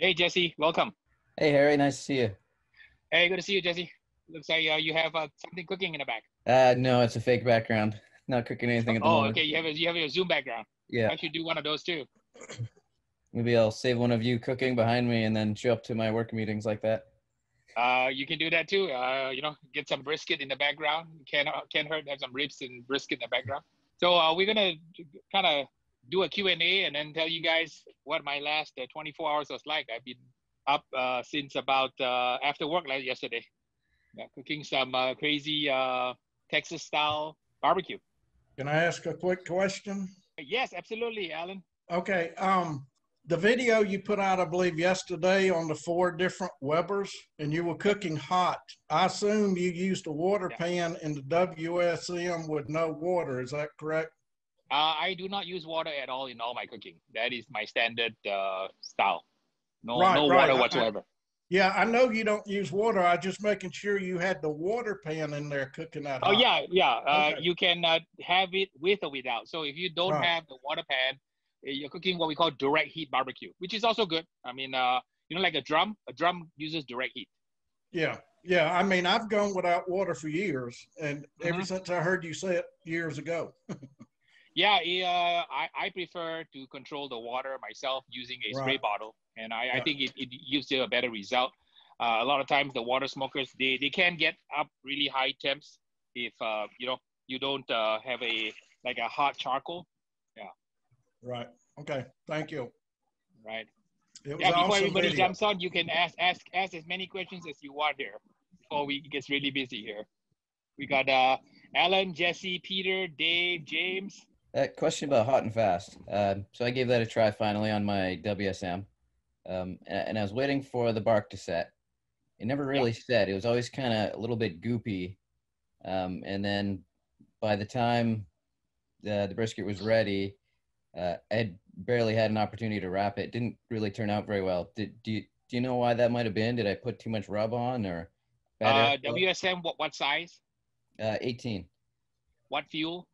Hey, Jesse, welcome. Hey, Harry, nice to see you. Hey, good to see you, Jesse. Looks like you have something cooking in the back. No, it's a fake background. Not cooking anything at the Oh, moment. okay. You have a Zoom background. Yeah, I should do one of those too. maybe I'll save one of you cooking behind me and then show up to my work meetings like that. You can do that too. Get some brisket in the background. Can't hurt to have some ribs and brisket in the background. So we're gonna kind of do a Q&A and then tell you guys what my last 24 hours was like. I've been up since about after work like yesterday. Yeah, cooking some crazy Texas style barbecue. Can I ask a quick question? Yes, absolutely, Alan. Okay. The video you put out, I believe, yesterday on the 4 different Webers, and you were cooking hot. I assume you used a water pan in the WSM with no water. Is that correct? I do not use water at all in all my cooking. That is my standard style. No Right. water whatsoever. Yeah, I know you don't use water. I just making sure you had the water pan in there cooking that hot. Oh, yeah. Okay. You can have it with or without. So if you don't have the water pan, you're cooking what we call direct heat barbecue, which is also good. I mean, like a drum uses direct heat. Yeah. I mean, I've gone without water for years, and ever since I heard you say it years ago. Yeah, I prefer to control the water myself using a spray bottle, and I think it gives you a better result. A lot of times the water smokers, they can get up really high temps if you don't have a hot charcoal. Yeah. Right. Okay. Thank you. Right. It was Before awesome everybody video. jumps on, you can ask as many questions as you want here before we get really busy here. We got Alan, Jesse, Peter, Dave, James. Question about hot and fast. So I gave that a try finally on my WSM, and I was waiting for the bark to set. It never really set. It was always kind of a little bit goopy, and then by the time the brisket was ready, I had barely had an opportunity to wrap it. Didn't really turn out very well. Do you know why that might have been? Did I put too much rub on or bad airflow? WSM, what size? 18. What fuel?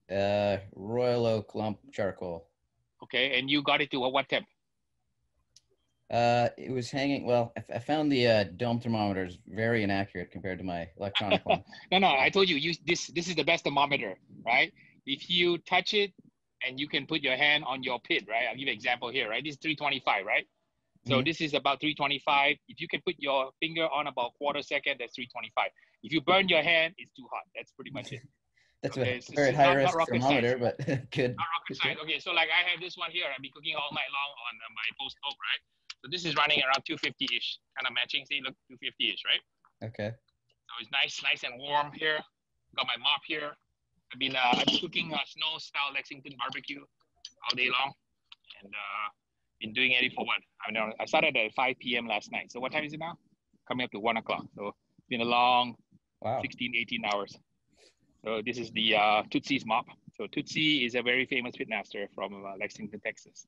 Royal Oak lump charcoal. Okay, and you got it to what temp? It was hanging. Well, I found the dome thermometers very inaccurate compared to my electronic one. No, I told you, this is the best thermometer, right? If you touch it and you can put your hand on your pit, right? I'll give you an example here, right? This is 325, right? So this is about 325. If you can put your finger on about quarter second, that's 325. If you burn your hand, it's too hot. That's pretty much it. That's a very high risk thermometer, but good. Not rocket science. Okay, so like I have this one here. I've been cooking all night long on my post oak, right? So this is running around 250-ish, kind of matching. See, look, 250-ish, right? Okay. So it's nice and warm here. Got my mop here. I've been cooking snow style Lexington barbecue all day long, and been doing it for what? I started at 5 p.m. last night. So what time is it now? Coming up to 1 o'clock. So it's been a long 16, 18 hours. So this is the Tootsie's mop. So Tootsie is a very famous pitmaster from Lexington, Texas.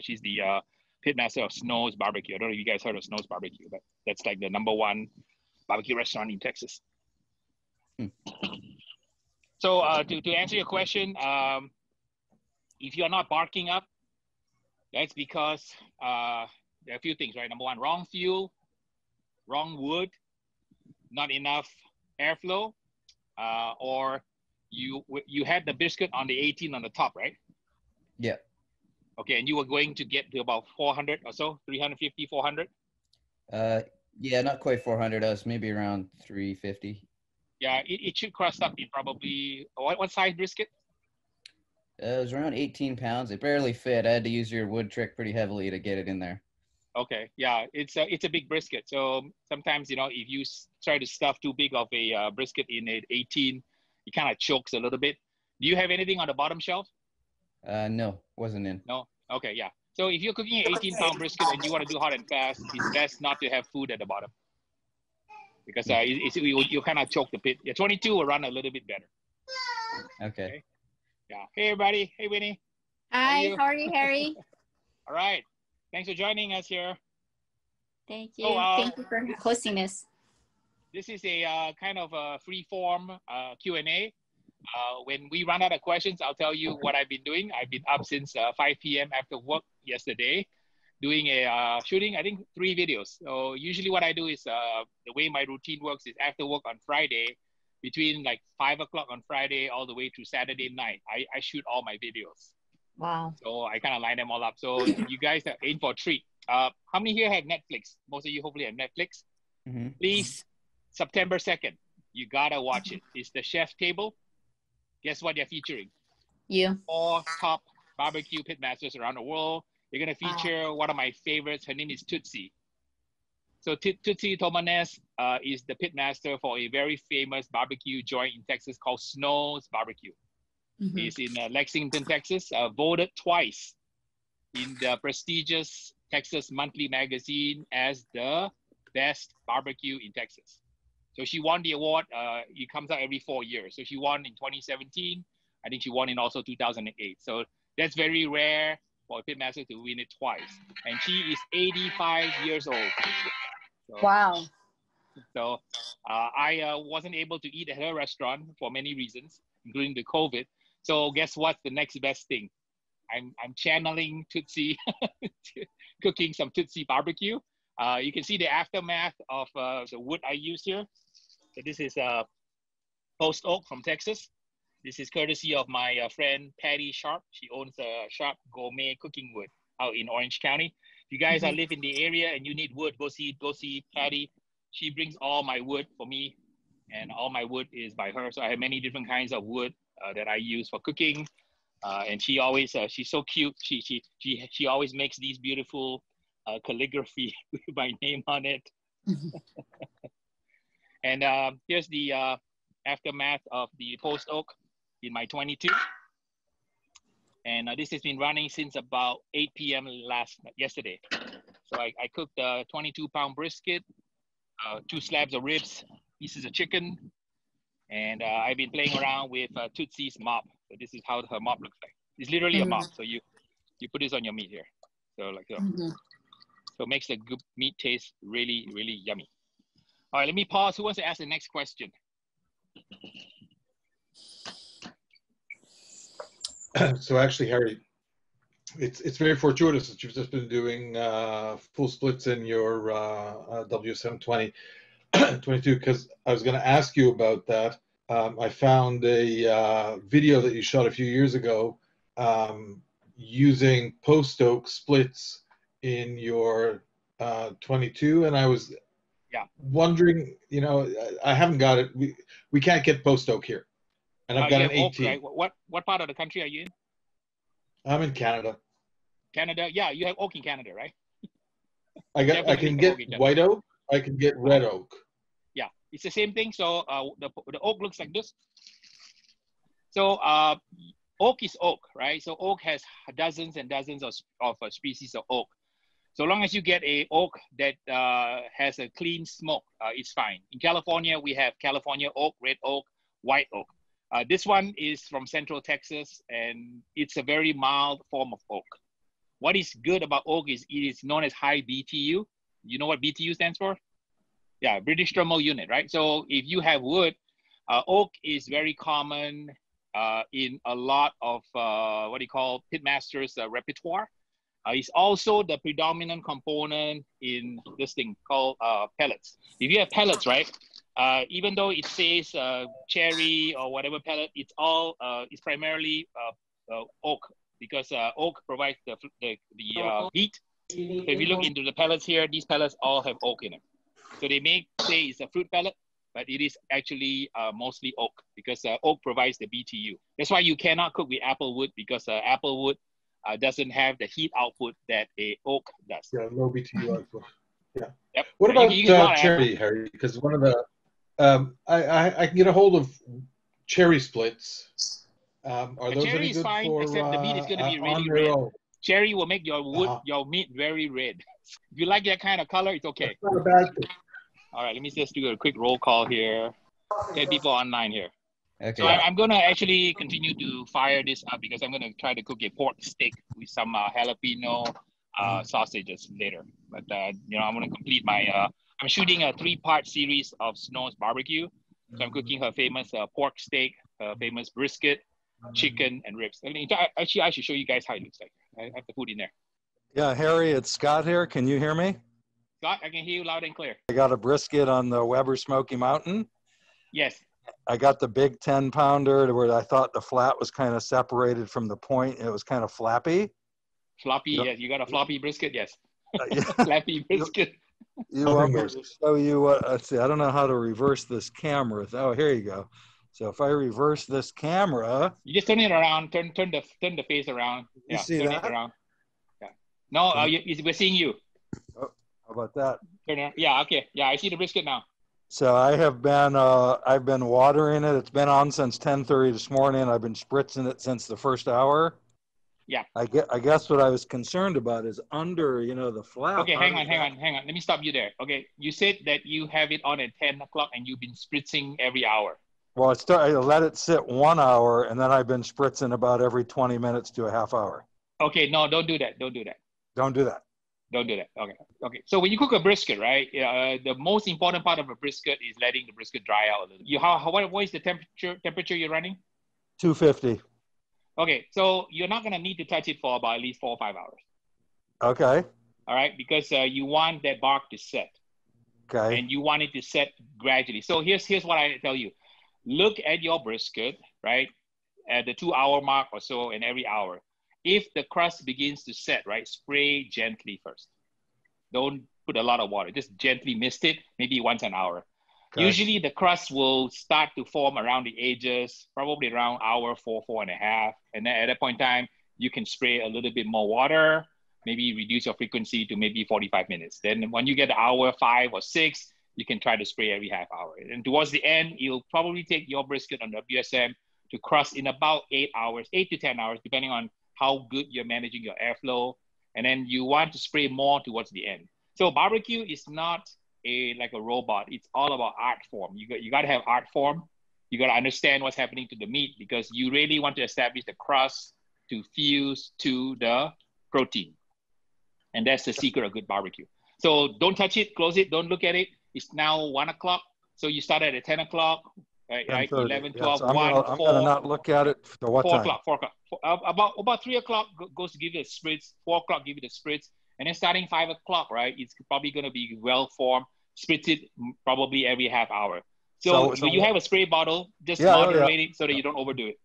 She's the pitmaster of Snow's Barbecue. I don't know if you guys heard of Snow's Barbecue, but that's like the #1 barbecue restaurant in Texas. So to answer your question, if you're not barking up, that's because there are a few things, right? #1, wrong fuel, wrong wood, not enough airflow, or you had the brisket on the 18 on the top, right? Yeah. Okay, and you were going to get to about 400 or so, 350, 400? Yeah, not quite 400. I was maybe around 350. Yeah, it should crust up in probably, what size brisket? It was around 18 pounds. It barely fit. I had to use your wood trick pretty heavily to get it in there. Okay, yeah, it's a big brisket. So sometimes, if you try to stuff too big of a brisket in an 18, it kind of chokes a little bit. Do you have anything on the bottom shelf? No, wasn't in. No? Okay, yeah. So if you're cooking an 18-pound brisket and you want to do hot and fast, it's best not to have food at the bottom, because you kind of choke the pit. Yeah, 22 will run a little bit better. Okay. Yeah. Hey, everybody. Hey, Winnie. Hi, how are you, Harry? All right. Thanks for joining us here. Thank you. Thank you for hosting this. This is a kind of a free-form Q&A. When we run out of questions, I'll tell you what I've been doing. I've been up since 5 p.m. after work yesterday. doing a shooting, I think 3 videos. So usually what I do is the way my routine works is after work on Friday, between like 5 o'clock on Friday all the way to Saturday night, I shoot all my videos. Wow. So I kind of line them all up. So you guys are in for a treat. How many here have Netflix? Most of you hopefully have Netflix. Mm-hmm. Please, September 2nd, you gotta watch it. It's the chef table. Guess what they're featuring? You. 4 top barbecue pitmasters around the world. They're gonna feature one of my favorites. Her name is Tootsie. So Tootsie Tomanes is the pitmaster for a very famous barbecue joint in Texas called Snow's Barbecue. Mm-hmm. It's in Lexington, Texas, voted twice in the prestigious Texas Monthly magazine as the best barbecue in Texas. So she won the award. It comes out every 4 years. So she won in 2017. I think she won in also 2008. So that's very rare for a pitmaster to win it twice. And she is 85 years old. So, wow. So I wasn't able to eat at her restaurant for many reasons, including the COVID. So guess what's the next best thing? I'm channeling Tootsie, cooking some Tootsie barbecue. You can see the aftermath of the wood I use here. So this is post oak from Texas. This is courtesy of my friend Patty Sharp. She owns Sharp Gourmet Cooking Wood out in Orange County. If you guys live in the area and you need wood, go see Patty. She brings all my wood for me, and all my wood is by her. So I have many different kinds of wood that I use for cooking. And she always, she's so cute. She always makes these beautiful calligraphy with my name on it. And here's the aftermath of the post oak in my 22. And this has been running since about 8 p.m. yesterday. So I cooked a 22-pound brisket, 2 slabs of ribs, pieces of chicken, and I've been playing around with Tootsie's mop. So this is how her mop looks like. It's literally a mop. So you put this on your meat here. So like so. So it makes the meat taste really, really yummy. All right, let me pause. Who wants to ask the next question? So actually, Harry, it's very fortuitous that you've just been doing full splits in your WSM 22, because I was going to ask you about that. I found a video that you shot a few years ago using post oak splits in your 22, and I was wondering, you know, I haven't got it. We can't get post oak here, and I've got an 18. Oak, right? What part of the country are you in? I'm in Canada. Canada, yeah, you have oak in Canada, right? I can get white oak. I can get red oak. Yeah, it's the same thing. So the oak looks like this. So oak is oak, right? So oak has dozens and dozens of species of oak. So long as you get a oak that has a clean smoke, it's fine. In California, we have California oak, red oak, white oak. This one is from Central Texas, and it's a very mild form of oak. What is good about oak is it is known as high BTU. You know what BTU stands for? Yeah, British Thermal Unit, right? So if you have wood, oak is very common in a lot of what do you call pitmasters repertoire. It's also the predominant component in this thing called pellets. If you have pellets, right? Even though it says cherry or whatever pellet, it's all it's primarily oak, because oak provides the heat. So if you look into the pellets here, these pellets all have oak in them. So they may say it's a fruit pellet, but it is actually mostly oak, because oak provides the BTU. That's why you cannot cook with apple wood, because apple wood doesn't have the heat output that a oak does. Yeah, low BTU output. Yeah. Yep. What So about cherry, Harry? Because one of the I can get a hold of cherry splits. Are those cherry any is good fine, for except the meat is going to be really red. own? Cherry will make your wood, your meat very red. If you like that kind of color, it's okay. That's not a bad thing. All right, let me just do a quick roll call here. 10 people online here. Okay. So I'm going to actually continue to fire this up, because I'm going to try to cook a pork steak with some jalapeno sausages later. But, you know, I'm going to complete my, I'm shooting a 3-part series of Snow's barbecue. So I'm cooking her famous pork steak, her famous brisket, chicken, and ribs. Actually, I should show you guys how it looks like. I have the food in there. Yeah, Harry, it's Scott here. Can you hear me? Scott, I can hear you loud and clear. I got a brisket on the Weber Smoky Mountain. Yes. I got the big 10-pounder where I thought the flat was kind of separated from the point. It was kind of flappy. Floppy, yes. You got a floppy brisket, yes. Yeah. Flappy brisket. You want me to show you what? Let's see. I don't know how to reverse this camera. Oh, here you go. So if I reverse this camera, you just turn it around. Turn the face around. You see turn that? It around. Yeah. No, we're seeing you. Oh, how about that? Turn it. Yeah. Okay. Yeah, I see the brisket now. So I have been, I've been watering it. It's been on since 10:30 this morning. I've been spritzing it since the first hour. Yeah. I guess what I was concerned about is under, the flap. Okay, hang on. Let me stop you there. Okay, you said that you have it on at 10 o'clock and you've been spritzing every hour. Well, I let it sit 1 hour and then I've been spritzing about every 20 minutes to a half hour. Okay, no, don't do that. Don't do that. Don't do that. Don't do that. Okay. So when you cook a brisket, right? The most important part of a brisket is letting the brisket dry out a little. What is the temperature you're running? 250. Okay, so you're not gonna need to touch it for about at least 4 or 5 hours. Okay. All right, because you want that bark to set. Okay. And you want it to set gradually. So here's what I tell you. Look at your brisket, right? At the 2 hour mark or so in every hour. If the crust begins to set, right, spray gently first. Don't put a lot of water. Just gently mist it, maybe once an hour. Okay. Usually the crust will start to form around the edges, probably around hour 4.5. And then at that point in time, you can spray a little bit more water, maybe reduce your frequency to maybe 45 minutes. Then when you get to hour 5 or 6, you can try to spray every half hour. And towards the end, you'll probably take your brisket on WSM to crust in about 8 hours, 8 to 10 hours, depending on how good you're managing your airflow. And then you want to spray more towards the end. So barbecue is not like a robot. It's all about art form. You got to have art form. You got to understand what's happening to the meat because you really want to establish the crust to fuse to the protein. And that's the secret of good barbecue. So don't touch it, close it, don't look at it. It's now 1 o'clock. So you started at 10 o'clock, right? 11, 12, yes, 1, 4. I'm going to not look at it for what 4 time? o'clock, 4 o'clock. About 3 o'clock goes to give you the spritz. 4 o'clock give you the spritz. And then starting 5 o'clock, right? It's probably going to be well formed. Spritz it probably every half hour. So when you have a spray bottle, just moderate it so that you don't overdo it.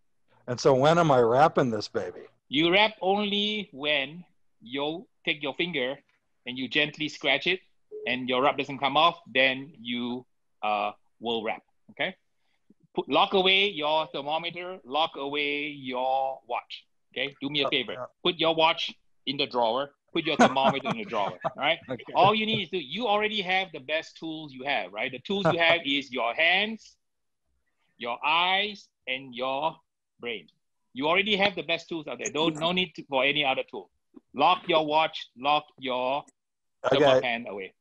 And so when am I wrapping this baby? You wrap only when you take your finger and you gently scratch it and your wrap doesn't come off, then you will wrap, okay? Lock away your thermometer, lock away your watch, okay? Do me a favor. Put your watch in the drawer. Put your thermometer in the drawer, all right? Okay. All you need is you already have the best tools you have, right? The tools you have is your hands, your eyes, and your brain. You already have the best tools out there. No need for any other tool. Lock your watch, lock your thermopan away,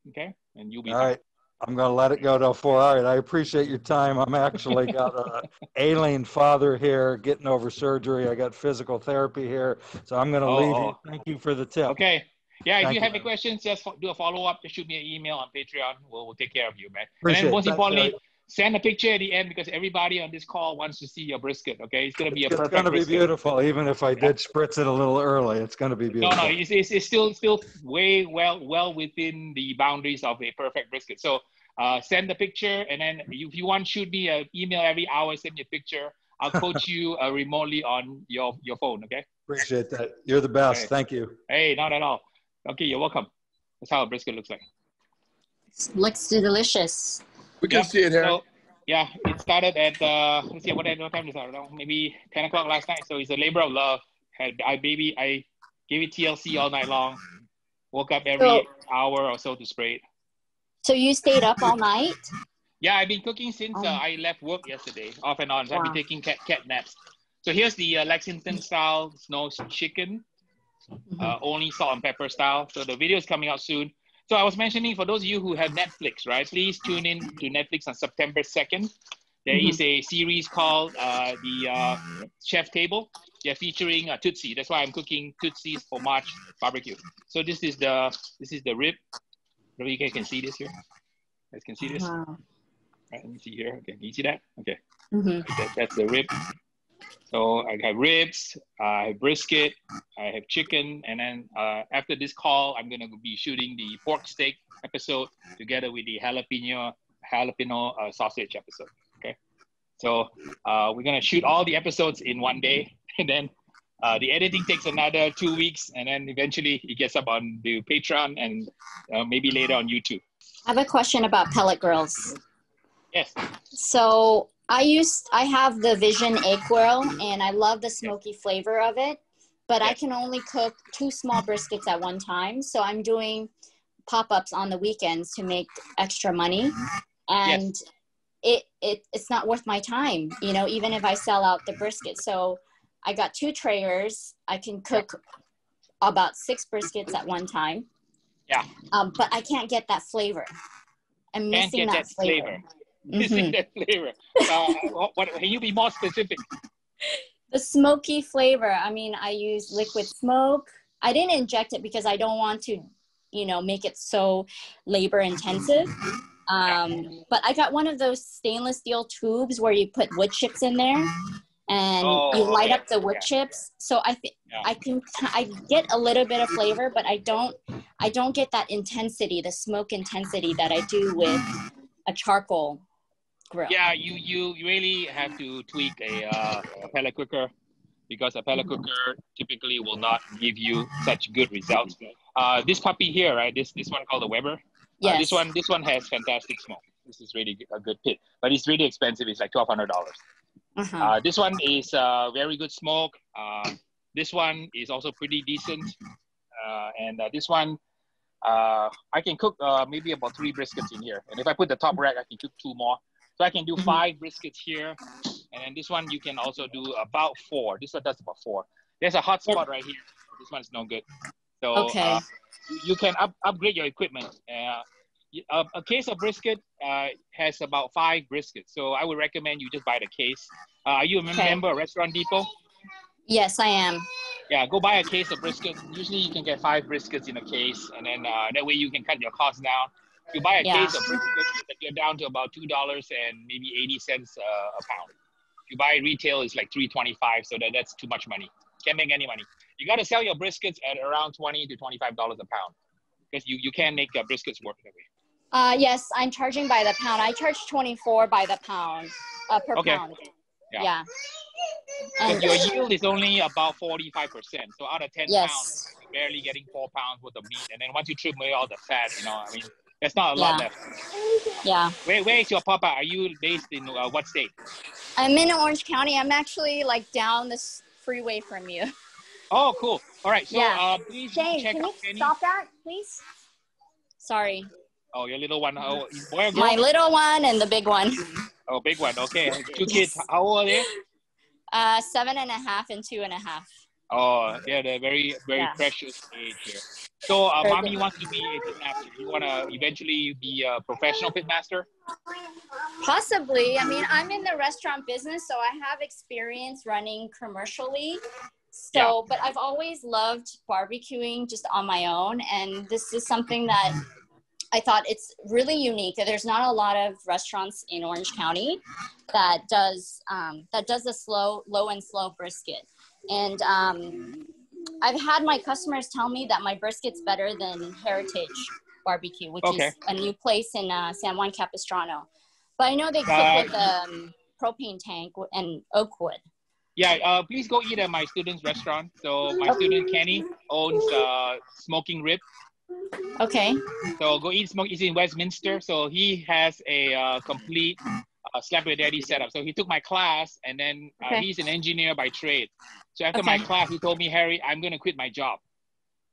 okay? And you'll be fine. All right. I'm going to let it go till 4. All right. I appreciate your time. I'm actually got an ailing father here getting over surgery. I got physical therapy here. So I'm going to leave you. Thank you for the tip. Okay. Yeah. If you have any questions, just do a follow-up. Just shoot me an email on Patreon. We'll take care of you, man. Appreciate and then most importantly, send a picture at the end because everybody on this call wants to see your brisket, okay? It's going to be a perfect brisket. It's going to be beautiful. Even if I did spritz it a little early, it's going to be beautiful. No, it's still way well within the boundaries of a perfect brisket. So send the picture, and then if you want, shoot me an email every hour, send me a picture. I'll coach you remotely on your phone, okay? Appreciate that. You're the best. Okay. Thank you. Hey, not at all. Okay, you're welcome. That's how a brisket looks like. It looks delicious. We can see it here. So, yeah, it started at, let's see, what time is it? Maybe 10 o'clock last night. So it's a labor of love. I gave it TLC all night long. Woke up every hour or so to spray it. So you stayed up all night? Yeah, I've been cooking since I left work yesterday, off and on. So I've been taking cat naps. So here's the Lexington style snow chicken, only salt and pepper style. So the video is coming out soon. So I was mentioning for those of you who have Netflix, right? Please tune in to Netflix on September 2nd. There is a series called the Chef Table. They're featuring Tootsie. That's why I'm cooking Tootsies for March barbecue. So this is the rib. Maybe you guys can see this here. You guys can see this. Wow. Right, let me see here. Okay, can you see that? Okay. That's the rib. So I have ribs, I have brisket, I have chicken, and then after this call, I'm gonna be shooting the pork steak episode together with the jalapeno sausage episode. Okay, so we're gonna shoot all the episodes in one day, and then the editing takes another 2 weeks, and then eventually it gets up on the Patreon and maybe later on YouTube. I have a question about pellet grills. Yes. So I have the Vision egg grill, and I love the smoky flavor of it, but I can only cook 2 small briskets at one time. So I'm doing pop-ups on the weekends to make extra money, and it's not worth my time, you know, even if I sell out the brisket. So I got 2 Traegers. I can cook about 6 briskets at one time. Yeah. But I can't get that flavor. I'm missing that flavor. Missing that flavor. Can you be more specific? The smoky flavor. I mean, I use liquid smoke. I didn't inject it because I don't want to, you know, make it so labor intensive. But I got one of those stainless steel tubes where you put wood chips in there, and you light up the wood chips. So I get a little bit of flavor, but I don't get that intensity, the smoke intensity that I do with a charcoal grill. Yeah, you really have to tweak a pellet cooker, because a pellet cooker typically will not give you such good results. This puppy here, right? This one called the Weber. Yes. This one has fantastic smoke. This is really a good pit, but it's really expensive. It's like $1,200. This one is very good smoke. This one is also pretty decent, and this one I can cook maybe about 3 briskets in here, and if I put the top rack, I can cook 2 more. So I can do 5 briskets here, and then this one you can also do about 4. This one does about 4. There's a hot spot right here. This one's no good. So you can upgrade your equipment. A case of brisket has about 5 briskets. So I would recommend you just buy the case. Are you a member of Restaurant Depot? Yes, I am. Yeah, go buy a case of brisket. Usually you can get 5 briskets in a case, and then that way you can cut your costs down. If you buy a case of brisket, you're down to about $2 and maybe 80 cents a pound. If you buy retail, it's like $3.25, so that's too much money. Can't make any money. You got to sell your briskets at around $20 to $25 a pound, because you can make briskets work that way. Yes, I'm charging by the pound. I charge $24 by the pound per pound. Yeah. And your yield is only about 45%. So out of 10 pounds, you're barely getting 4 pounds worth of meat. And then once you trim away all the fat, you know, I mean, there's not a lot left. Yeah. Where is your papa? Are you based in what state? I'm in Orange County. I'm actually like down this freeway from you. Oh, cool. All right. So please Shane, check can out you stop that, please? Sorry. Oh, your little one. Oh, boy or girl? My little one and the big one. Oh, big one. Okay. 2 kids. How old are they? 7.5 and 2.5. Oh, yeah, they're very, very precious age here. So, mommy wants to be a pitmaster. You want to eventually be a professional pitmaster? Possibly. I mean, I'm in the restaurant business, so I have experience running commercially. So, but I've always loved barbecuing just on my own, and this is something that I thought it's really unique. There's not a lot of restaurants in Orange County that does the low and slow brisket. And I've had my customers tell me that my brisket's better than Heritage Barbecue, which is a new place in San Juan Capistrano. But I know they cook with propane tank and oak wood. Yeah, please go eat at my student's restaurant. So my student Kenny owns Smoking Rib. Okay. So go eat smoke. He's in Westminster, so he has a complete Slap Your Daddy setup. So he took my class, and then he's an engineer by trade. So after my class, he told me, Harry, I'm going to quit my job.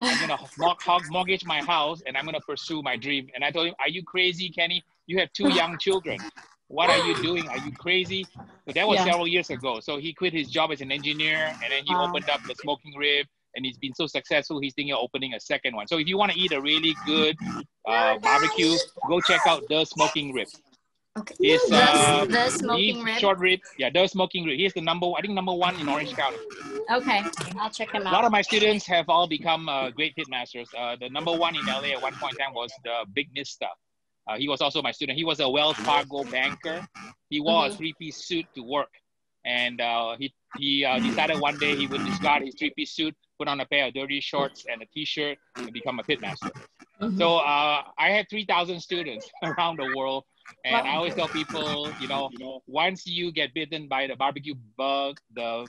I'm going to mortgage my house, and I'm going to pursue my dream. And I told him, are you crazy, Kenny? You have 2 young children. What are you doing? Are you crazy? So that was several years ago. So he quit his job as an engineer, and then he opened up the Smoking Rib. And he's been so successful, he's thinking of opening a second one. So if you want to eat a really good barbecue, go check out The Smoking Rib. Okay. It's the Smoking Rib? Short rib. Yeah, The Smoking Rib. He's the number 1 in Orange County. Okay, I'll check him out. A lot of my students have all become great pitmasters. The number 1 in LA at one point in time was the Big Mister. He was also my student. He was a Wells Fargo banker. He wore a 3-piece suit to work. And he decided one day he would discard his three-piece suit, put on a pair of dirty shorts and a t-shirt, and become a pitmaster. So I had 3,000 students around the world. And I always tell people, you know, once you get bitten by the barbecue bug, the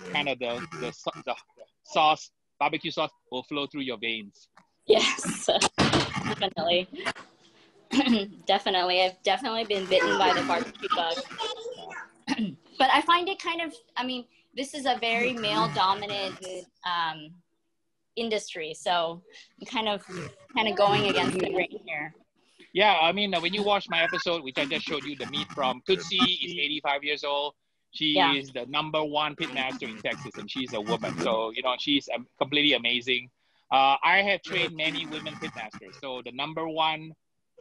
sauce, barbecue sauce will flow through your veins. Yes, definitely. Definitely. I've definitely been bitten by the barbecue bug. But I find it kind of, I mean, this is a very male-dominant industry. So I'm kind of going against the grain here. Yeah, I mean, when you watch my episode, which I just showed you, the meat from Tootsie is 85 years old. She is the #1 pitmaster in Texas, and she's a woman. So, you know, she's completely amazing. I have trained many women pitmasters. So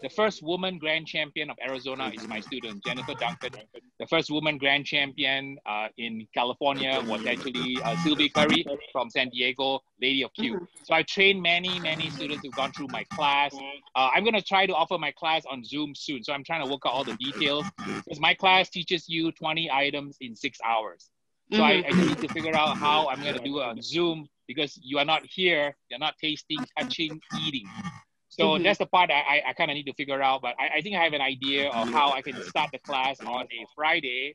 the first woman grand champion of Arizona is my student, Jennifer Duncan. The first woman grand champion in California was actually Sylvie Curry from San Diego, Lady of Q. So I trained many students who've gone through my class. I'm going to try to offer my class on Zoom soon. So I'm trying to work out all the details because my class teaches you 20 items in 6 hours. So I just need to figure out how I'm going to do it on Zoom because you are not here. You're not tasting, touching, eating. So that's the part I kind of need to figure out. But I think I have an idea of how I can start the class on a Friday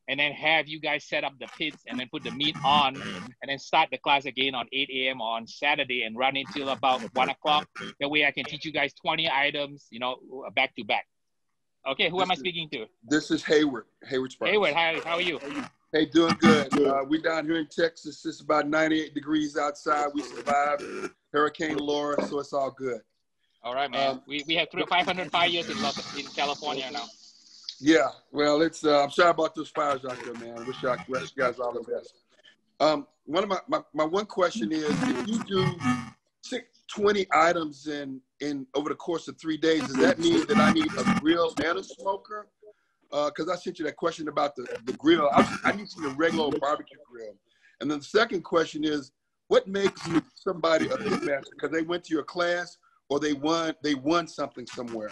and then have you guys set up the pits and then put the meat on and then start the class again on 8 a.m. on Saturday and run until about 1 o'clock. That way I can teach you guys 20 items, you know, back to back. Okay, who am I speaking to? This is Hayward. Hayward Sparks. Hayward, how are you? Hey, doing good. We down here in Texas. It's about 98 degrees outside. We survived Hurricane Laura, so it's all good. All right, man. We have 500 fires in California now. Yeah, well, it's I'm sorry about those fires out there, man. I wish you guys all the best. One of my one question is, if you do 20 items in over the course of 3 days, does that mean that I need a grill and a smoker? Because I sent you that question about the grill. I need to see a regular barbecue grill. And then the second question is, what makes somebody a pitmaster? Because they went to your class or they won something somewhere.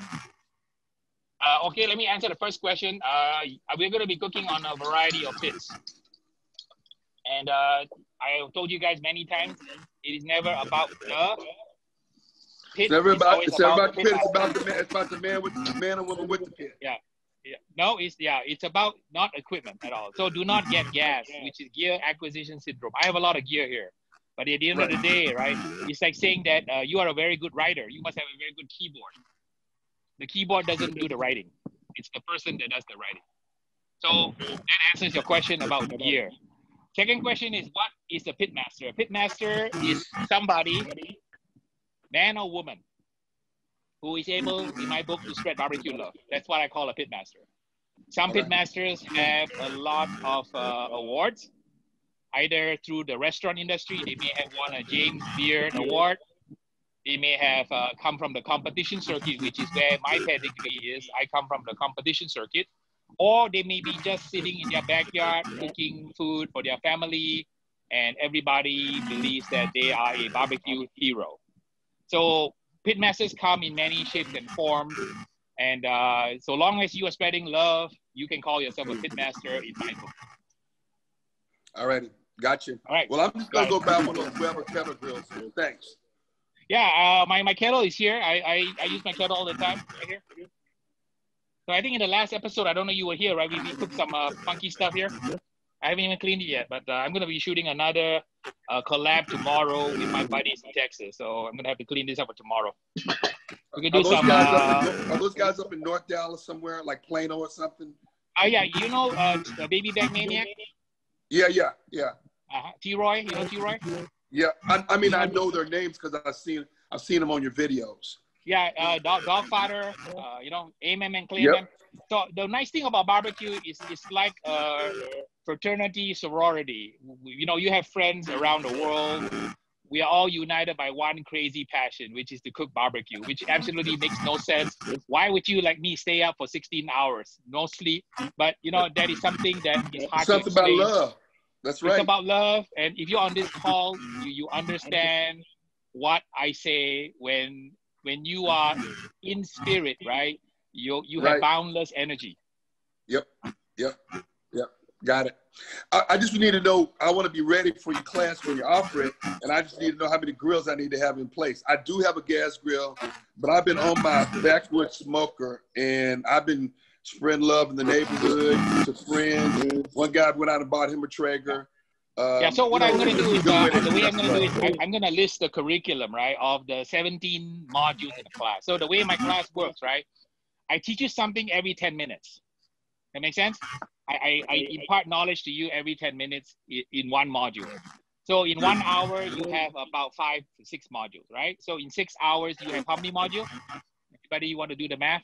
Okay, let me answer the first question. We're going to be cooking on a variety of pits. And I told you guys many times, it is never about the pit. It's never about the pit. It's about the man or woman with the pit. Yeah. No, it's about not equipment at all. So do not get gas, which is gear acquisition syndrome. I have a lot of gear here. But at the end of the day, right, it's like saying that you are a very good writer. You must have a very good keyboard. The keyboard doesn't do the writing. It's the person that does the writing. So that answers your question about gear. Second question is, what is a pitmaster? A pitmaster is somebody, man or woman, who is able, in my book, to spread barbecue love. That's what I call a pitmaster. Some pitmasters have a lot of awards. Either through the restaurant industry, they may have won a James Beard Award. They may have come from the competition circuit, which is where my pedigree is. I come from the competition circuit. Or they may be just sitting in their backyard cooking food for their family, and everybody believes that they are a barbecue hero. So pitmasters come in many shapes and forms. And so long as you are spreading love, you can call yourself a pitmaster in my book. All righty. Gotcha. All right. Well, I'm just going to go buy one of those Weber Kettle Grills. Thanks. Yeah, my kettle is here. I use my kettle all the time right here. So I think in the last episode, I don't know you were here, right? We cooked some funky stuff here. I haven't even cleaned it yet, but I'm going to be shooting another collab tomorrow with my buddies in Texas. So I'm going to have to clean this up for tomorrow. We can do some. Are those guys up in North Dallas somewhere, like Plano or something? Yeah, you know BabyBack Maniac? Yeah. T-Roy, you know T-Roy? Yeah, I mean, I know their names because I've seen them on your videos. Yeah, Dogfather, you know, Aimem and Claimem. Yep. So the nice thing about barbecue is it's like fraternity, sorority. You know, you have friends around the world. We are all united by one crazy passion, which is to cook barbecue, which absolutely makes no sense. Why would you, like me, stay up for 16 hours, no sleep? But, you know, that is something that is hard to explain. Something about love. That's right. It's about love. And if you're on this call, you understand what I say when you are in spirit, right? You have boundless energy. Yep. Got it. I just need to know, I want to be ready for your class when you offer it, and I just need to know how many grills I need to have in place. I do have a gas grill, but I've been on my backwoods smoker, and I've been spreading love in the neighborhood to friends. One guy went out and bought him a Traeger. Yeah, so what I'm going to do is, the way I'm going to do it, I'm going to list the curriculum, right, of the 17 modules in the class. So the way my class works, right, I teach you something every 10 minutes. That makes sense? I impart knowledge to you every 10 minutes in one module. So in 1 hour, you have about 5 to 6 modules, right? So in 6 hours, you have how many modules? Anybody you want to do the math?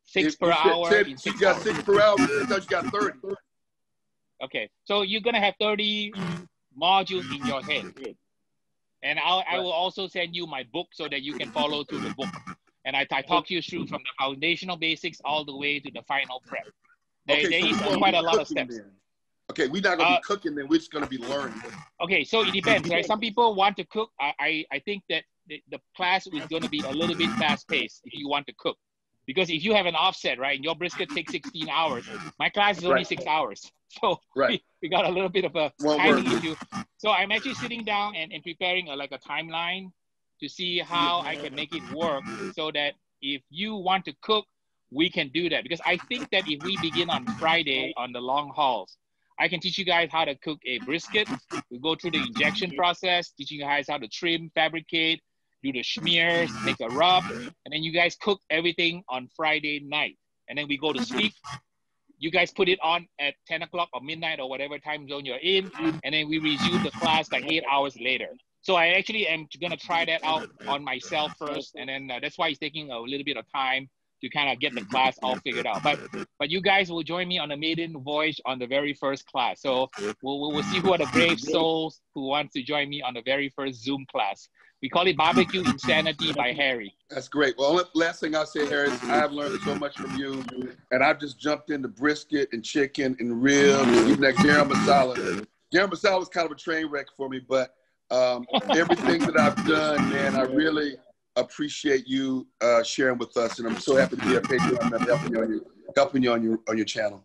6 per hour. You got 6 per hour because you got 30. Okay, so you're gonna have 30 modules in your head, and I will also send you my book so that you can follow through the book. And I talk you through from the foundational basics all the way to the final prep. There is quite a lot of steps. Then. Okay, we're not gonna be cooking, then we're just gonna be learning. Okay, so it depends, right? Some people want to cook. I think that the class is gonna be a little bit fast paced if you want to cook. Because if you have an offset, right, and your brisket takes 16 hours, my class is only 6 hours. So we got a little bit of a timing issue. So I'm actually sitting down and preparing a timeline to see how I can make it work so that if you want to cook, we can do that. Because I think that if we begin on Friday on the long hauls, I can teach you guys how to cook a brisket. We go through the injection process, teaching you guys how to trim, fabricate, do the smears, make a rub, and then you guys cook everything on Friday night. And then we go to sleep. You guys put it on at 10 o'clock or midnight or whatever time zone you're in, and then we resume the class 8 hours later. So I actually am gonna try that out on myself first, and then that's why it's taking a little bit of time to kind of get the class all figured out. But you guys will join me on a maiden voyage on the very first class. So we'll see who are the brave souls who wants to join me on the very first Zoom class. We call it Barbecue Insanity by Harry. That's great. Well, last thing I'll say, Harry, is I have learned so much from you, and I've just jumped into brisket and chicken and ribs, even that garam masala. Garam masala is kind of a train wreck for me, but everything that I've done, man, I really appreciate you sharing with us, and I'm so happy to be a Patreon member helping you on your channel.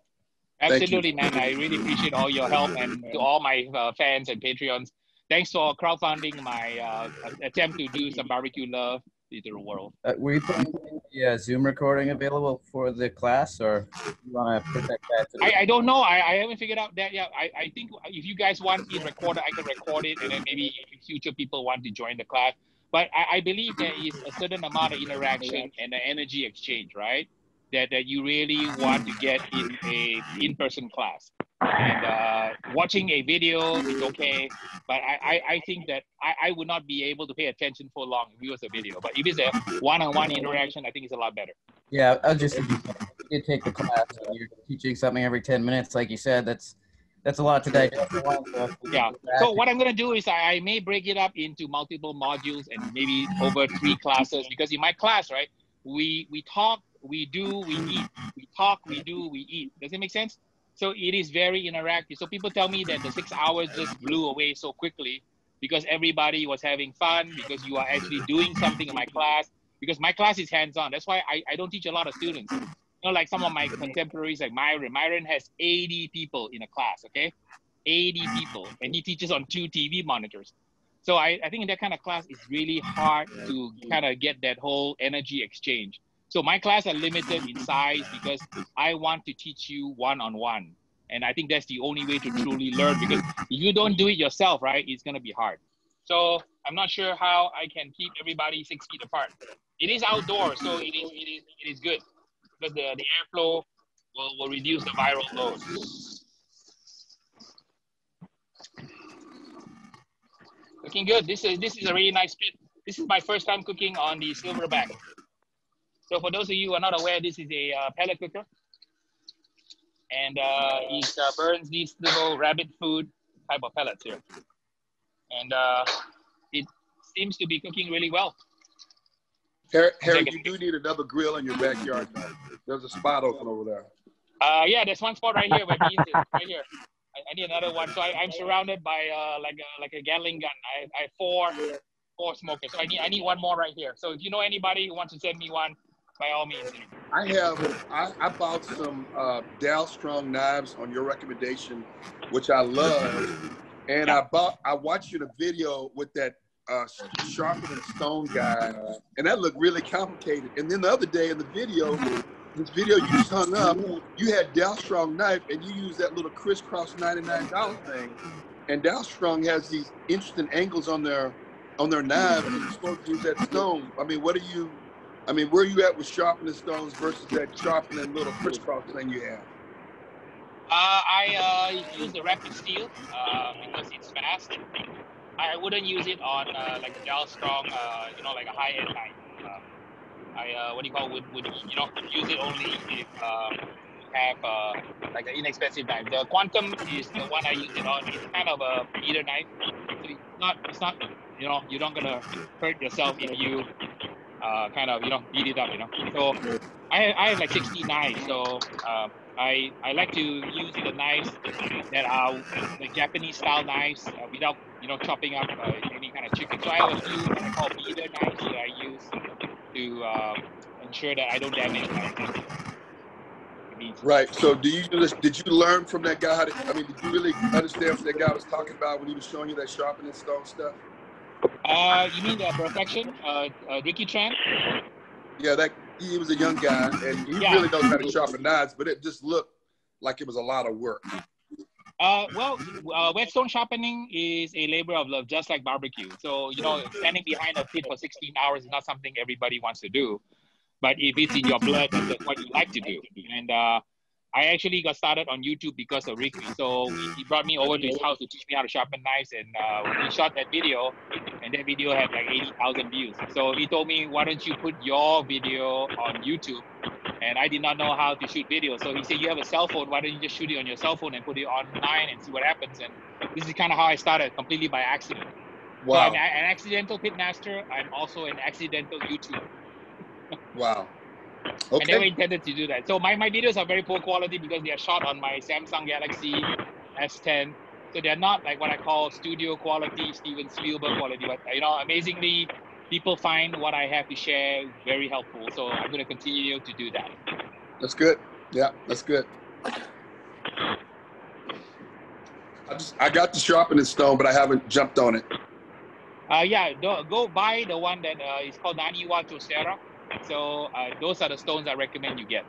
Absolutely, man. I really appreciate all your help, and to all my fans and Patreons. Thanks for crowdfunding my attempt to do some barbecue love to the world. Were you putting the Zoom recording available for the class, or you want to protect that? I don't know. I haven't figured out that yet. I think if you guys want it recorded, I can record it, and then maybe future people want to join the class. But I believe there is a certain amount of interaction and the energy exchange, right? That you really want to get in a in-person class. And watching a video is okay, but I think that I would not be able to pay attention for long if it was a video. But if it's a one-on-one interaction, I think it's a lot better. Yeah, I was just you take the class and you're teaching something every 10 minutes, like you said. That's a lot to digest. Yeah. So what I'm gonna do is I may break it up into multiple modules and maybe over 3 classes, because in my class, right, we talk, we do, we eat. We talk, we do, we eat. Does it make sense? So it is very interactive. So people tell me that the 6 hours just blew away so quickly because everybody was having fun, because you are actually doing something in my class, because my class is hands-on. That's why I don't teach a lot of students. You know, like some of my contemporaries like Myron. Myron has 80 people in a class, okay? 80 people, and he teaches on 2 TV monitors. So I think in that kind of class, it's really hard to kind of get that whole energy exchange. So my class are limited in size because I want to teach you one-on-one. And I think that's the only way to truly learn, because if you don't do it yourself, right, it's going to be hard. So I'm not sure how I can keep everybody 6 feet apart. It is outdoors, so it is good, because the airflow will reduce the viral load. Looking good. This is a really nice pit. This is my first time cooking on the Silverback. So for those of you who are not aware, this is a pellet cooker. And it burns these little rabbit food type of pellets here. And it seems to be cooking really well. Harry, you do need another grill in your backyard. There's a spot open over there. Yeah, there's one spot right here where Dean's is, right here. I need another one. So I'm surrounded by like a Gatling gun. I have four smokers. So I need one more right here. So if you know anybody who wants to send me one, by all means. I bought some Dow Strong knives on your recommendation, which I love, and I watched you in a video with that sharpening stone guy, and that looked really complicated. And then the other day in the video, this video you just hung up, you had Dow Strong knife, and you used that little crisscross $99 thing. And Dow Strong has these interesting angles on their knives, and you're supposed to use that stone. I mean, where are you at with sharpening stones versus that sharpening little crisscross thing you have? I use the rapid steel because it's fast. I wouldn't use it on like a Dow Strong, like a high-end knife. Would use it only if you have like an inexpensive knife. The Quantum is the one I use it on. It's kind of a beater knife. So it's not, you're not gonna hurt yourself if you beat it up, So I have like 60 knives, so I like to use the knives that are the Japanese style knives without chopping up any kind of chicken. So I have a few what I call beater knives that I use to ensure that I don't damage my meat. Right. So did you learn from that guy did you really understand what that guy was talking about when he was showing you that sharpening stone stuff? You mean the Burrfection Ryky Tran? Yeah, he was a young guy, and he really knows how to sharpen knives, but it just looked like it was a lot of work. Whetstone sharpening is a labor of love, just like barbecue. So, standing behind a pit for 16 hours is not something everybody wants to do. But if it's in your blood, that's what you like to do. And I actually got started on YouTube because of Ryky. So he brought me over to his house to teach me how to sharpen knives, and we shot that video, and that video had like 80,000 views. So he told me, why don't you put your video on YouTube? And I did not know how to shoot video. So he said, you have a cell phone, why don't you just shoot it on your cell phone and put it online and see what happens? And this is kind of how I started, completely by accident. Wow. So I'm an accidental pitmaster. I'm also an accidental YouTuber. Wow. Okay. I never intended to do that. So my videos are very poor quality because they are shot on my Samsung Galaxy S10. So they're not like what I call studio quality, Steven Spielberg quality. But amazingly, people find what I have to share very helpful. So I'm going to continue to do that. That's good. Yeah, that's good. I got the sharpening stone, but I haven't jumped on it. Go buy the one that is called Naniwa Tosera. So those are the stones I recommend you get.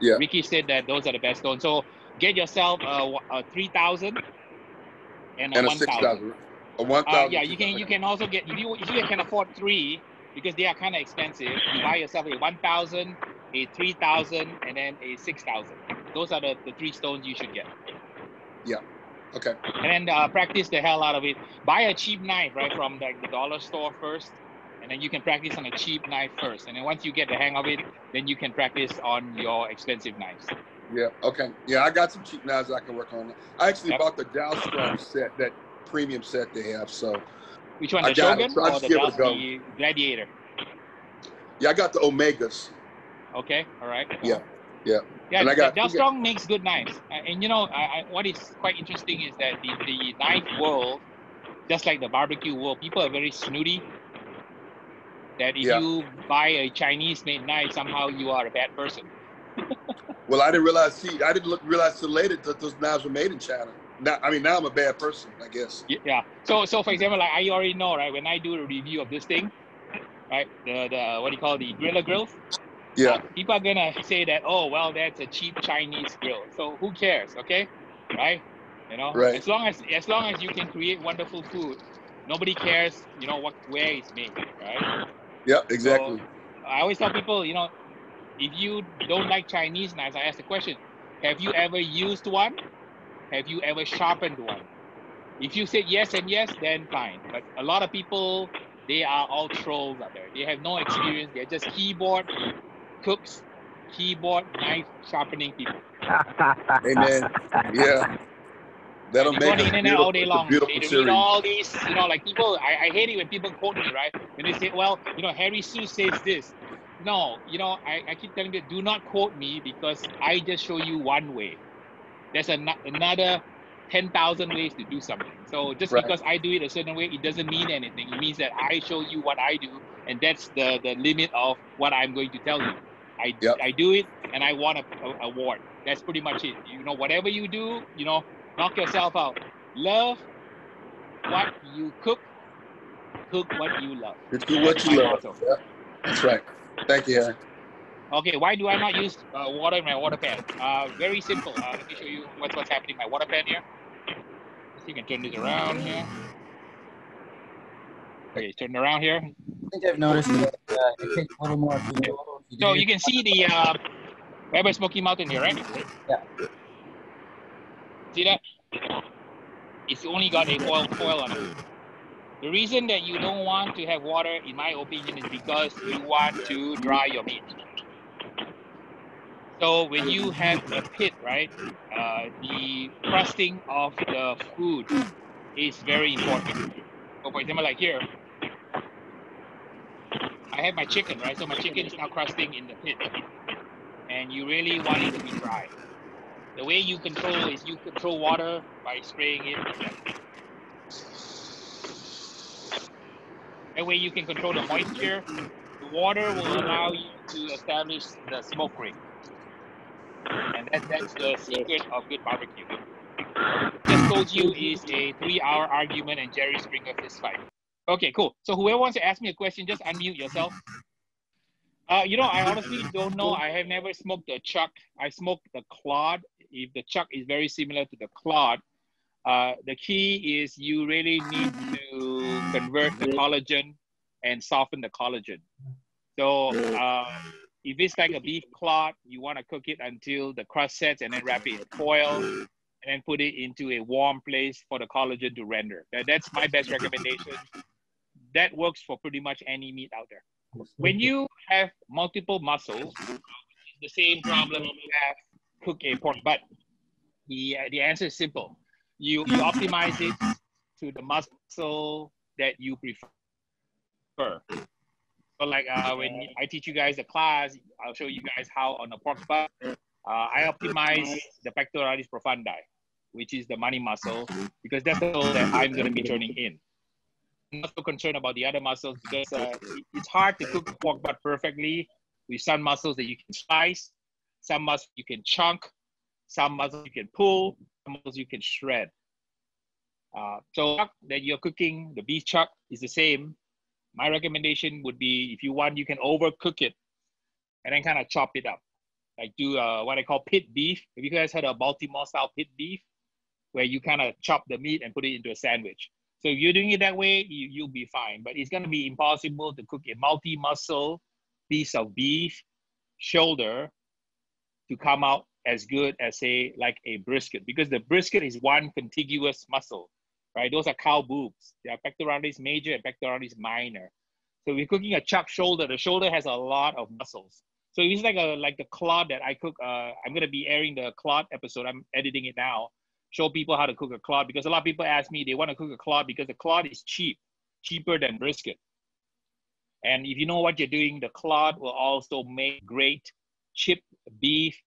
Ryky said that those are the best stones. So get yourself a 3,000 and a 1,000. A 1,000. You can also get, if you can afford 3, because they are kind of expensive, you buy yourself a 1,000, a 3,000, and then a 6,000. Those are the 3 stones you should get. Yeah. Okay. And then practice the hell out of it. Buy a cheap knife, right, from the dollar store first. And then you can practice on a cheap knife first. And then once you get the hang of it, then you can practice on your expensive knives. Yeah, okay. Yeah, I got some cheap knives I can work on. I actually bought the Dow Strong set, that premium set they have. So which one, the Shogun or the Gladiator? Yeah, I got the Omegas. Okay, all right. Yeah. And Dow Strong makes good knives. And what is quite interesting is that the knife world, just like the barbecue world, people are very snooty. That if you buy a Chinese-made knife, somehow you are a bad person. Well, I didn't realize. I didn't realize till later that those knives were made in China. Now I'm a bad person, I guess. Yeah. So for example, like I already know, right? When I do a review of this thing, right? The what do you call the Gorilla Grills? Yeah. People are gonna say that, oh well, that's a cheap Chinese grill. So who cares? Okay, right? Right. As long as you can create wonderful food, nobody cares. Where it's made, right? Yeah, exactly. So, I always tell people, if you don't like Chinese knives, I ask the question, have you ever used one? Have you ever sharpened one? If you said yes and yes, then fine. But a lot of people, they are all trolls out there. They have no experience. They're just keyboard cooks, keyboard knife sharpening people. Amen. Yeah. That'll make on the internet all day long. They read all these, like people, I hate it when people quote me, right? When they say, well, Harry Sue says this. No, I keep telling you, do not quote me because I just show you one way. There's another 10,000 ways to do something. So just because I do it a certain way, it doesn't mean anything. It means that I show you what I do, and that's the limit of what I'm going to tell you. I do it, and I want a award. That's pretty much it. You know, whatever you do, you know, knock yourself out. Love what you cook. Cook what you love. It's good what you love. Yeah, that's right. Thank you, Harry. Okay, why do I not use water in my water pan? Very simple. Let me show you what's happening in my water pan here. So you can turn this around here. Okay, turn it around here. I think I've noticed that it takes a little more. So you can see the Weber Smoky Mountain here, right? Yeah. See that? It's only got a foil on it. The reason that you don't want to have water, in my opinion, is because you want to dry your meat. So when you have a pit, right, the crusting of the food is very important. So for example, like here, I have my chicken, right? So my chicken is now crusting in the pit. And you really want it to be dry. The way you control is you control water by spraying it. That way you can control the moisture. The water will allow you to establish the smoke ring. And that's the secret of good barbecue. Just told you is a 3-hour argument and Jerry Springer fist fight. Okay, cool. So whoever wants to ask me a question, just unmute yourself. You know, I honestly don't know. I have never smoked a chuck. I smoked the clod. If the chuck is very similar to the clod, the key is you really need to convert the collagen and soften the collagen. So if it's like a beef clod, you want to cook it until the crust sets and then wrap it in foil and then put it into a warm place for the collagen to render. That's my best recommendation. That works for pretty much any meat out there. When you have multiple muscles, the same problem you have cook a pork butt. The answer is simple. You optimize it to the muscle that you prefer. So like when I teach you guys the class, I'll show you guys how on a pork butt, I optimize the pectoralis profundi, which is the money muscle, because that's the muscle that I'm going to be turning in. I'm not so concerned about the other muscles because it's hard to cook pork butt perfectly with some muscles that you can slice, some muscles you can chunk, some muscles you can pull, some muscles you can shred. So that you're cooking, the beef chuck is the same. My recommendation would be, if you want, you can overcook it and then kind of chop it up. Like do what I call pit beef. Have you guys heard of Baltimore style pit beef? Where you kind of chop the meat and put it into a sandwich. So if you're doing it that way, you'll be fine. But it's going to be impossible to cook a multi-muscle piece of beef shoulder to come out as good as like a brisket, because the brisket is one contiguous muscle, right? Those are cow boobs. They are pectoralis major and pectoralis minor. So if you're cooking a chuck shoulder, the shoulder has a lot of muscles. So it's like the clod that I cook. I'm going to be airing the clod episode. I'm editing it now. Show people how to cook a clod, because a lot of people ask me, they want to cook a clod because the clod is cheaper than brisket. And if you know what you're doing, the clod will also make great chipped beef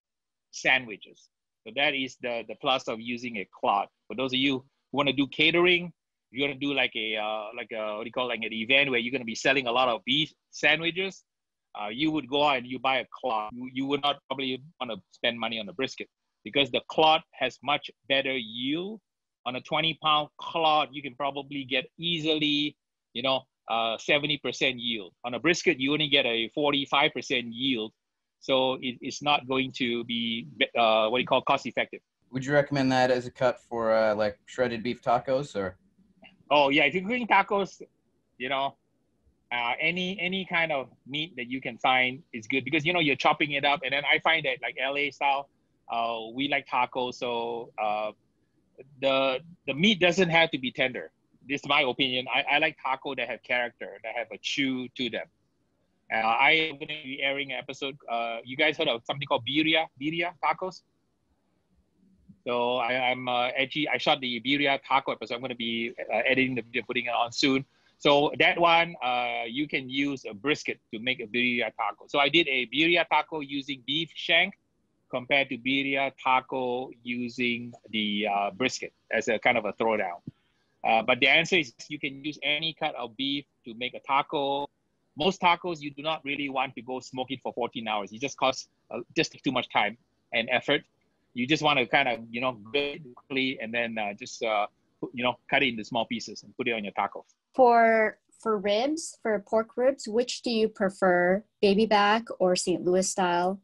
sandwiches. So that is the plus of using a clod. For those of you who want to do catering, you're going to do like a what do you call, like an event where you're going to be selling a lot of beef sandwiches, you would go out and you buy a clod. You would not probably want to spend money on the brisket, because the clod has much better yield. On a 20-pound clod, you can probably get easily, 70% yield. On a brisket, you only get a 45% yield. So it's not going to be, cost effective. Would you recommend that as a cut for like shredded beef tacos, or? Oh yeah, if you're cooking tacos, any kind of meat that you can find is good, because you're chopping it up. And then I find that like LA style, we like tacos, so the meat doesn't have to be tender. This is my opinion. I like taco that have character, that have a chew to them. I am going to be airing an episode. You guys heard of something called birria tacos? So I shot the birria taco episode. I'm going to be editing the video, putting it on soon. So that one, you can use a brisket to make a birria taco. So I did a birria taco using beef shank compared to birria taco using the brisket as a kind of a throwdown. But the answer is you can use any cut of beef to make a taco. most tacos, you do not really want to go smoke it for 14 hours. It just costs just too much time and effort. You just want to kind of, you know, grill it quickly and then you know, cut it into small pieces and put it on your tacos. For ribs, for pork ribs, which do you prefer, BabyBack or St. Louis style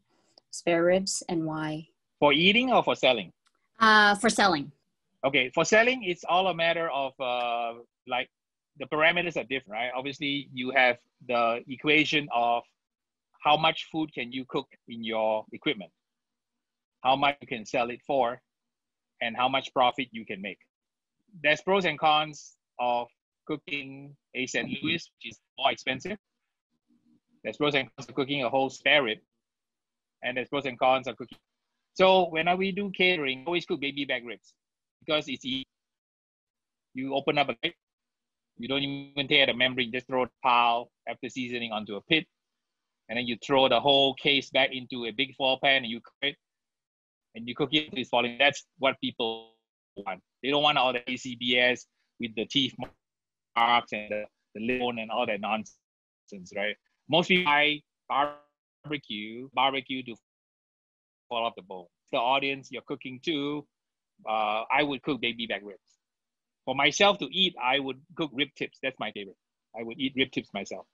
spare ribs, and why? For eating or for selling? For selling. Okay, for selling, it's all a matter of like the parameters are different, right? Obviously, you have the equation of how much food can you cook in your equipment, how much you can sell it for, and how much profit you can make. There's pros and cons of cooking a St. Louis, which is more expensive. There's pros and cons of cooking a whole spare rib, and there's pros and cons of cooking. So when we do catering, always cook BabyBack ribs because it's easy. You open up a plate, you don't even tear the membrane, just throw the pile after seasoning onto a pit, and then you throw the whole case back into a big foil pan and you cook it, and you cook it until it's falling. That's what people want. They don't want all the ACBS with the teeth marks and the lip bone and all that nonsense, right? Most people buy barbecue to fall off the bone. The audience you're cooking to, I would cook BabyBack ribs. For myself to eat, I would cook rib tips. That's my favorite. I would eat rib tips myself.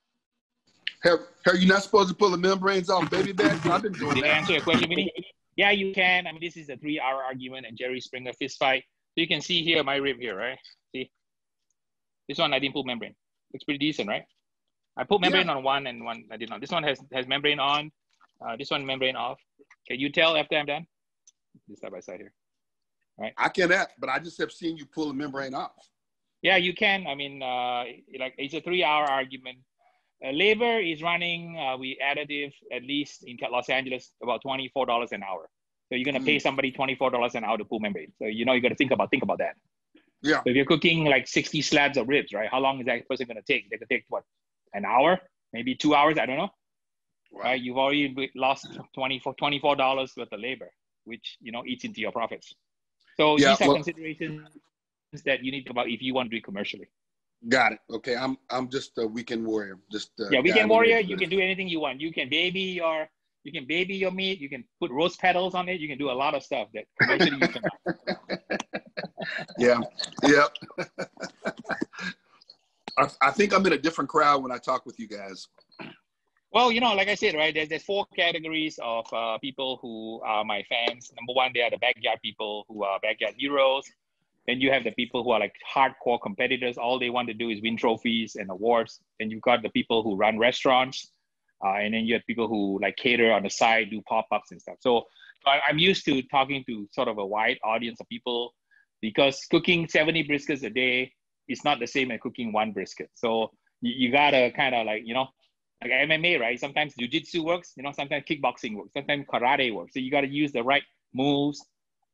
Are you not supposed to pull the membranes off BabyBack? I've been doing Did I that. answer your question, Winnie? Yeah, you can. I mean, this is a 3-hour argument and Jerry Springer fist fight. So you can see here my rib here, right? See? This one I didn't put membrane. Looks pretty decent, right? I put membrane on one and one I did not. This one has membrane on. This one membrane off. Can you tell after I'm done? This side by side here. Right. I cannot, but I just have seen you pull the membrane off. Yeah, you can. I mean, like it's a 3-hour argument. Labor is running we additive at least in Los Angeles about $24 an hour. So you're gonna pay somebody $24 an hour to pull membrane. So you know you got to think about that. Yeah. So if you're cooking like 60 slabs of ribs, right? How long is that person gonna take? They could take what? An hour? Maybe 2 hours? I don't know. Wow. Right? You've already lost $24 worth of labor, which you know eats into your profits. So these are considerations that you need to think about if you want to do it commercially. Got it. Okay, I'm just a weekend warrior. Just weekend warrior. You can do anything you want. You can baby your meat. You can put rose petals on it. You can do a lot of stuff that commercially you cannot. Yeah. I think I'm in a different crowd when I talk with you guys. Well, you know, like I said, right, there's 4 categories of people who are my fans. Number one, they are the backyard people who are backyard heroes. Then you have the people who are like hardcore competitors. All they want to do is win trophies and awards. Then you've got the people who run restaurants. And then you have people who like cater on the side, do pop-ups and stuff. So I'm used to talking to sort of a wide audience of people because cooking 70 briskets a day is not the same as cooking 1 brisket. So you gotta kind of like, you know, like MMA, right? Sometimes jiu-jitsu works, you know, sometimes kickboxing works, sometimes karate works. So you got to use the right moves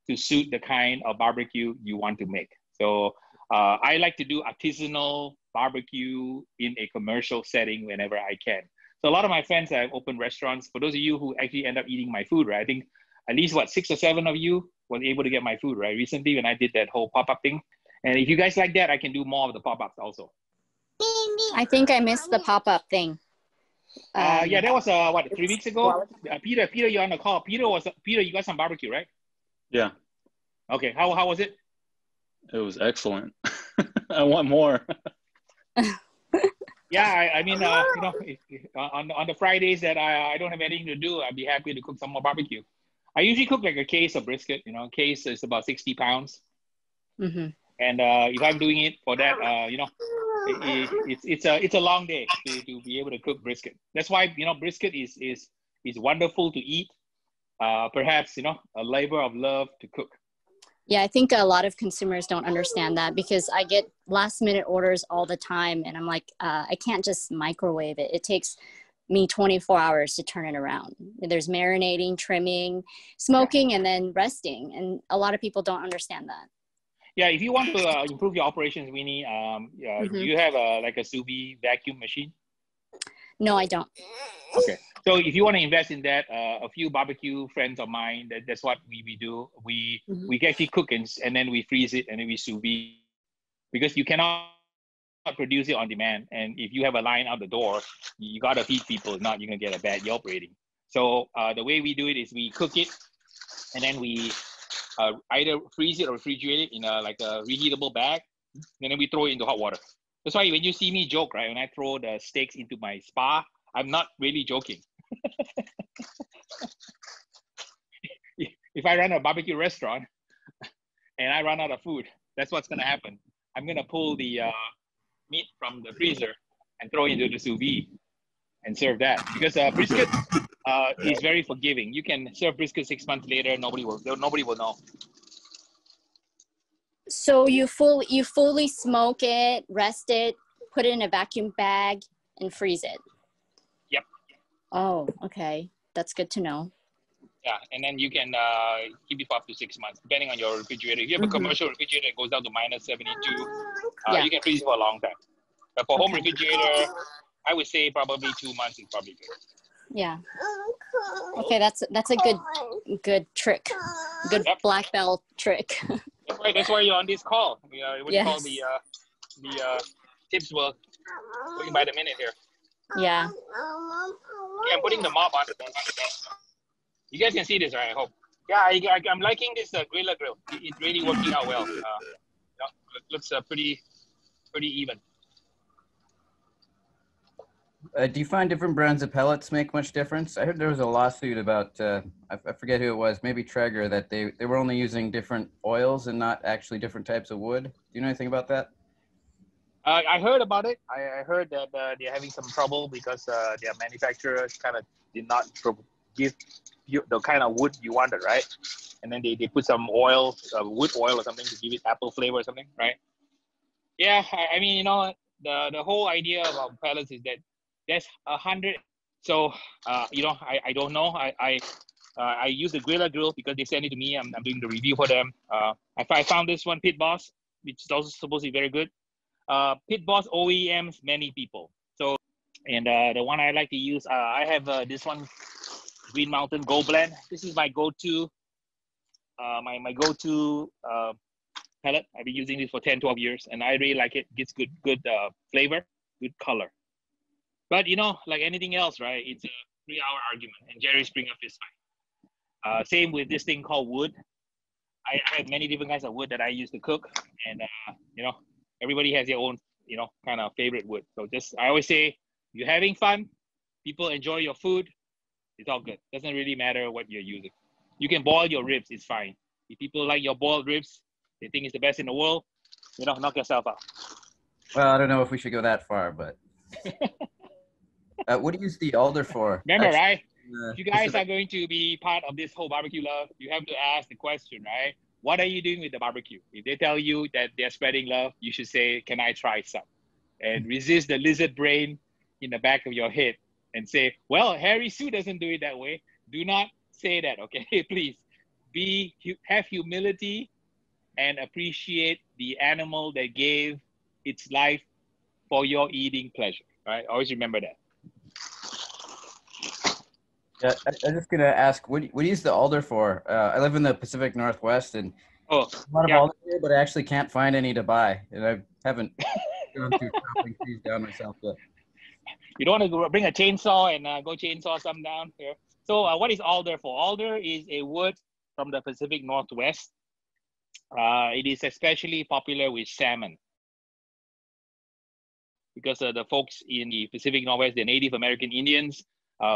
to suit the kind of barbecue you want to make. So I like to do artisanal barbecue in a commercial setting whenever I can. So a lot of my friends have opened restaurants. For those of you who actually end up eating my food, right? I think at least 6 or 7 of you were able to get my food, right? Recently when I did that whole pop-up thing. And if you guys like that, I can do more of the pop-ups also. I think I missed the pop-up thing. Yeah, that was 3 weeks ago. Peter, you're on the call. Peter, you got some barbecue, right? Yeah. Okay, how was it? It was excellent. I want more. Yeah, I mean, you know, on the Fridays that I don't have anything to do, I'd be happy to cook some more barbecue. I usually cook like a case of brisket. You know, a case is about 60 pounds. Mm-hmm. And if I'm doing it for that, you know, it's a long day to be able to cook brisket. That's why, you know, brisket is wonderful to eat. Perhaps, you know, a labor of love to cook. Yeah, I think a lot of consumers don't understand that because I get last minute orders all the time and I'm like, I can't just microwave it. It takes me 24 hours to turn it around. There's marinating, trimming, smoking, and then resting. And a lot of people don't understand that. Yeah, if you want to improve your operations, Winnie, do you have like a Sous Vide vacuum machine? No, I don't. Okay, so if you want to invest in that, a few barbecue friends of mine, that's what we do. We actually cook and then we freeze it and then we sous vide because you cannot produce it on demand. And if you have a line out the door, you got to feed people. If not, you're going to get a bad Yelp rating. So the way we do it is we cook it, and then we either freeze it or refrigerate it in like a reheatable bag, and then we throw it into hot water. That's why when you see me joke, right, when I throw the steaks into my spa, I'm not really joking. If I run a barbecue restaurant and I run out of food, that's what's going to happen. I'm going to pull the meat from the freezer and throw it into the sous vide and serve that. Because brisket is very forgiving. You can serve brisket 6 months later, nobody will know. So you fully smoke it, rest it, put it in a vacuum bag, and freeze it. Yep. Oh, okay. That's good to know. Yeah, and then you can keep it for up to 6 months, depending on your refrigerator. If you have a commercial refrigerator that goes down to minus 72, you can freeze it for a long time. But for home refrigerator, I would say probably 2 months is probably good. Yeah. Okay, that's a good trick. Good black belt trick. That's why you're on this call. What do you call the tips were going by the minute here. Yeah. Yeah, I'm putting the mop on the You guys can see this, right? I hope. Yeah, I'm liking this griller grill. It's really working out well. Looks pretty even. Do you find different brands of pellets make much difference? I heard there was a lawsuit about, I forget who it was, maybe Traeger, that they were only using different oils and not actually different types of wood. Do you know anything about that? I heard about it. I heard that they're having some trouble because their manufacturers kind of did not give you the kind of wood you wanted, right? And then they put some oil, wood oil or something to give it apple flavor or something, right? Yeah, I mean, the whole idea about pellets is that there's 100. So, I don't know. I use the griller grill because they sent it to me. I'm doing the review for them. I found this one, Pit Boss, which is also supposed to be very good. Pit Boss OEMs many people. So, and the one I like to use, I have this one, Green Mountain Gold Blend. This is my go-to, my go-to pellet. I've been using this for 10, 12 years, and I really like it. It gets good flavor, good color. But like anything else, right? It's a 3-hour argument, and Jerry Springer fist fight. Same with this thing called wood. I have many different kinds of wood that I use to cook, and everybody has their own, kind of favorite wood. So I always say, you're having fun, people enjoy your food, it's all good. Doesn't really matter what you're using. You can boil your ribs, it's fine. If people like your boiled ribs, they think it's the best in the world, knock yourself out. Well, I don't know if we should go that far, but what do you use the alder for? Remember, right? If you guys are going to be part of this whole barbecue love, you have to ask the question, right? What are you doing with the barbecue? If they tell you that they're spreading love, you should say, can I try some? And resist the lizard brain in the back of your head and say, well, Harry Sue doesn't do it that way. Do not say that, okay? Please have humility and appreciate the animal that gave its life for your eating pleasure, right? Always remember that. Yeah, I'm just gonna ask, what do you use the alder for? I live in the Pacific Northwest, and a lot of alder here, but I actually can't find any to buy, and I haven't gone through chopping trees down myself yet. You don't want to bring a chainsaw and go chainsaw some down here. So what is alder for? Alder is a wood from the Pacific Northwest. It is especially popular with salmon because the folks in the Pacific Northwest, the Native American Indians,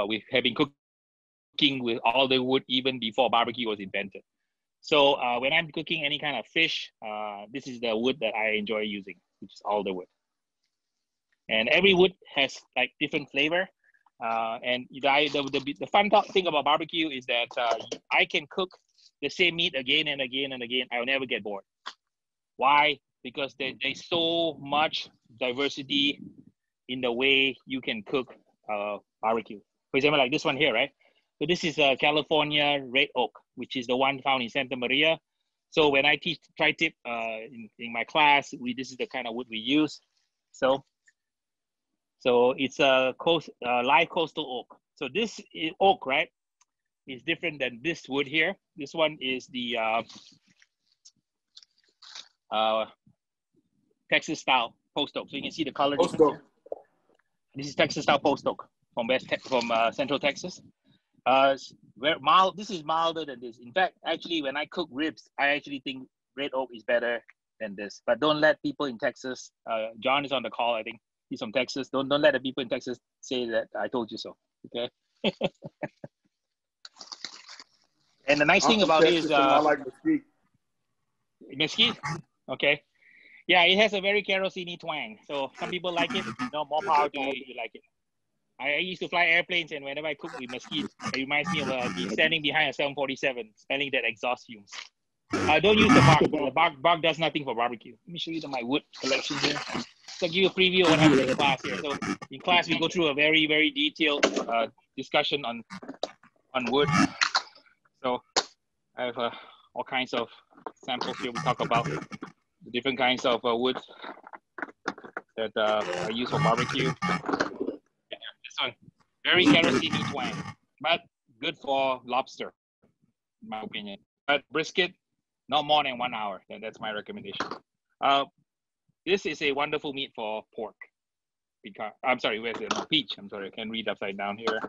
we have been cooking with alder wood even before barbecue was invented. So when I'm cooking any kind of fish, this is the wood that I enjoy using, which is alder wood. And every wood has like different flavor. And the fun thing about barbecue is that I can cook the same meat again and again and again. I'll never get bored. Why? Because there's so much diversity in the way you can cook barbecue. For example, like this one here, right? So this is a California red oak, which is the one found in Santa Maria. So when I teach tri-tip in my class, this is the kind of wood we use. So it's a live coastal oak. So this oak, right, is different than this wood here. This one is the Texas style. post oak. So you can see the color Post difference oak. here. This is Texas style post oak from Central Texas. Very mild. This is milder than this. In fact, actually, when I cook ribs, I actually think red oak is better than this. But don't let people in Texas. John is on the call. I think he's from Texas. Don't let the people in Texas say that I told you so. Okay. And the nice thing about it is I like mesquite. Mesquite. Okay. Yeah, it has a very kerosene twang. So some people like it. No, more power to you if you like it. I used to fly airplanes, and whenever I cook with mesquite, it reminds me of standing behind a 747, smelling that exhaust fumes. Don't use the bark. The bark does nothing for barbecue. Let me show you my wood collection here. So I'll give you a preview of what happens in class here. So in class, we go through a very, very detailed discussion on wood. So I have all kinds of samples here. We talk about the different kinds of wood that are used for barbecue. This one, very kerosene twang, but good for lobster, in my opinion. But brisket, not more than 1 hour. That's my recommendation. This is a wonderful meat for pork. Because, I'm sorry, where's it? No, peach. I'm sorry, I can read upside down here.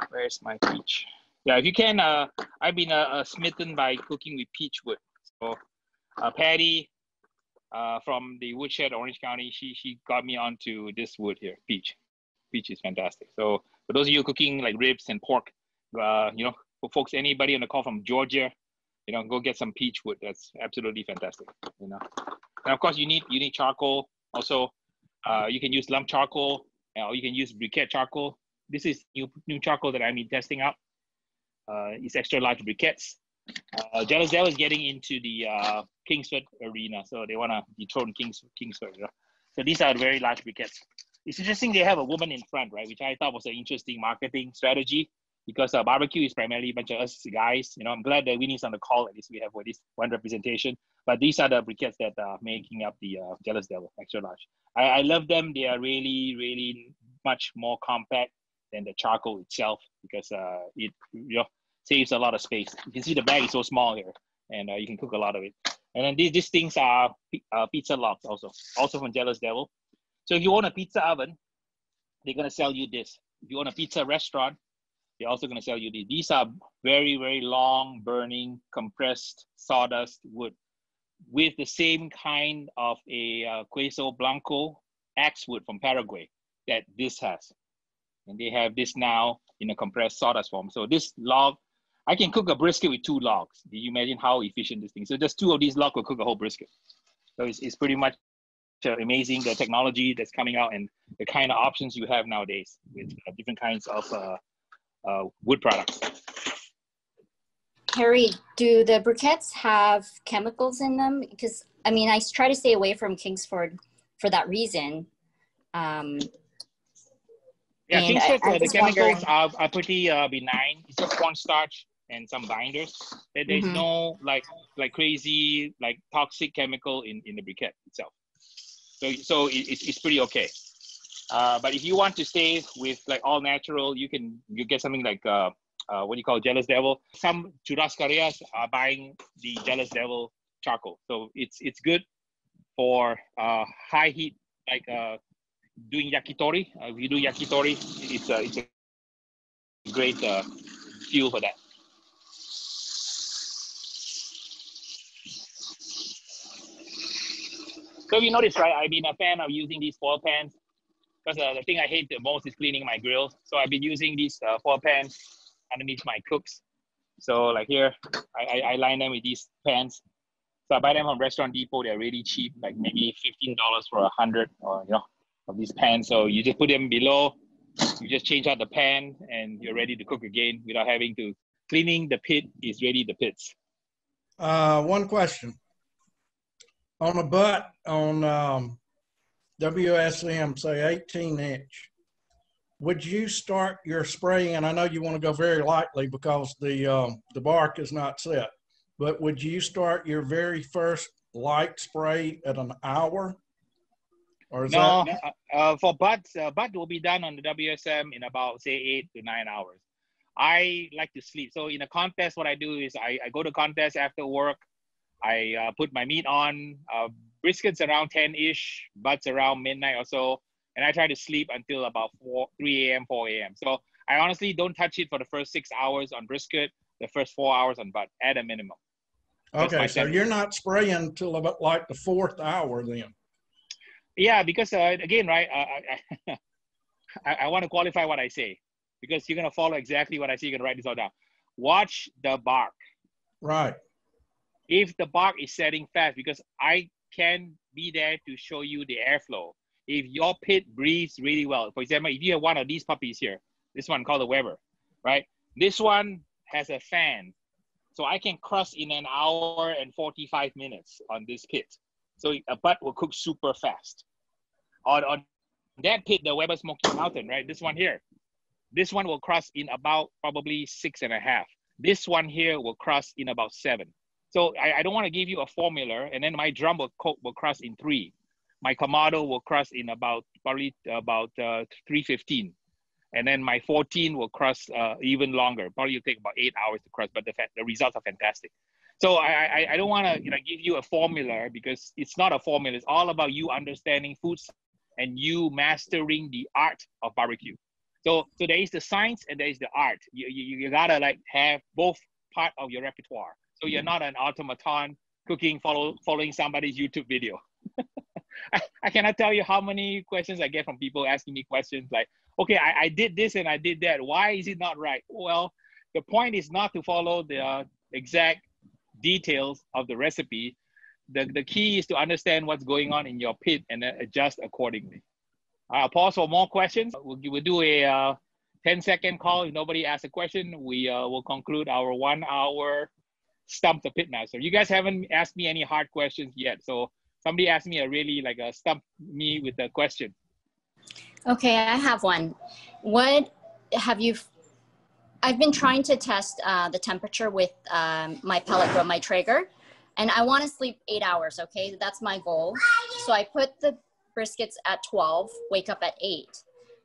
Where's my peach? Yeah, if you can, I've been smitten by cooking with peach wood. So Patty from the woodshed, Orange County, she got me onto this wood here, peach. Peach is fantastic. So for those of you cooking like ribs and pork, you know, for folks, anybody on the call from Georgia, you know, go get some peach wood. That's absolutely fantastic. You know, and of course you need charcoal. Also, you can use lump charcoal, or you can use briquette charcoal. This is new charcoal that I'm testing out. It's extra large briquettes. Jealous Devil is getting into the Kingsford arena, so they want to dethrone Kingsford. You know? So these are very large briquettes. It's interesting they have a woman in front, right? Which I thought was an interesting marketing strategy, because barbecue is primarily a bunch of us guys. You know, I'm glad that Winnie's on the call. At least we have this one representation. But these are the briquettes that are making up the Jealous Devil extra large. I love them. They are really, really much more compact than the charcoal itself, because it saves a lot of space. You can see the bag is so small here, and you can cook a lot of it. And then these things are pizza logs also from Jealous Devil. So if you own a pizza oven, they're gonna sell you this. If you own a pizza restaurant, they're also gonna sell you these. These are very, very long burning compressed sawdust wood with the same kind of a Queso Blanco axe wood from Paraguay that this has. And they have this now in a compressed sawdust form. So this log, I can cook a brisket with 2 logs. Do you imagine how efficient this thing is? So just 2 of these logs will cook a whole brisket. So it's pretty much amazing, the technology that's coming out and the kind of options you have nowadays with different kinds of wood products. Harry, do the briquettes have chemicals in them? Because I mean, I try to stay away from Kingsford for that reason. Yeah, Kingsford, the chemicals are pretty benign. It's just cornstarch and some binders. There's no like crazy toxic chemical in the briquette itself. So it's pretty okay. But if you want to stay with like all natural, you get something like what do you call Jealous Devil. Some churrascarias are buying the Jealous Devil charcoal, so it's good for high heat, like doing yakitori. If you do yakitori, it's a great fuel for that. So you notice, right? I've been a fan of using these foil pans, because the thing I hate the most is cleaning my grills. So I've been using these foil pans underneath my cooks. So like here, I line them with these pans. So I buy them from Restaurant Depot. They're really cheap, like maybe $15 for 100 or of these pans. So you just put them below. You just change out the pan, and you're ready to cook again without having to. Cleaning the pit is really the pits. One question. On a butt on WSM, say 18-inch, would you start your spraying? And I know you want to go very lightly because the bark is not set, but would you start your very first light spray at an hour? Or is no, for butts, butt will be done on the WSM in about say 8 to 9 hours. I like to sleep. So in a contest, what I do is I go to contest after work. I put my meat on, brisket's around 10-ish, butts around midnight or so, and I try to sleep until about 3 a.m., 4 a.m. So I honestly don't touch it for the first 6 hours on brisket, the first 4 hours on butt at a minimum. Okay, so you're not spraying till about like the 4th hour then? Yeah, because again, right, I want to qualify what I say, because you're going to follow exactly what I say. You're going to write this all down. Watch the bark. Right. If the bark is setting fast, because I can be there to show you the airflow. If your pit breathes really well, for example, if you have one of these puppies here, this one called the Weber, right? This one has a fan. So I can crust in an hour and 45 minutes on this pit. So a butt will cook super fast. On that pit, the Weber Smoky Mountain, right? This one here. This one will crust in about probably 6.5. This one here will crust in about 7. So I don't want to give you a formula, and then my drum will crust in 3. My Kamado will crust in probably about 3:15. And then my 14 will crust even longer. Probably will take about 8 hours to crust, but the results are fantastic. So I don't want to give you a formula, because it's not a formula. It's all about you understanding food and you mastering the art of barbecue. So there is the science and there is the art. You gotta like have both part of your repertoire. So you're not an automaton cooking following somebody's YouTube video. I cannot tell you how many questions I get from people asking me questions like, okay, I did this and I did that. Why is it not right? Well, the point is not to follow the exact details of the recipe. The key is to understand what's going on in your pit and then adjust accordingly. I'll pause for more questions. We'll do a 10-second call. If nobody asks a question, we will conclude our 1 hour Stump the Pitmaster. You guys haven't asked me any hard questions yet. So somebody asked me stump me with a question. Okay, I have one. I've been trying to test the temperature with my pellet grill, my Traeger, and I want to sleep 8 hours, okay? That's my goal. So I put the briskets at 12, wake up at 8.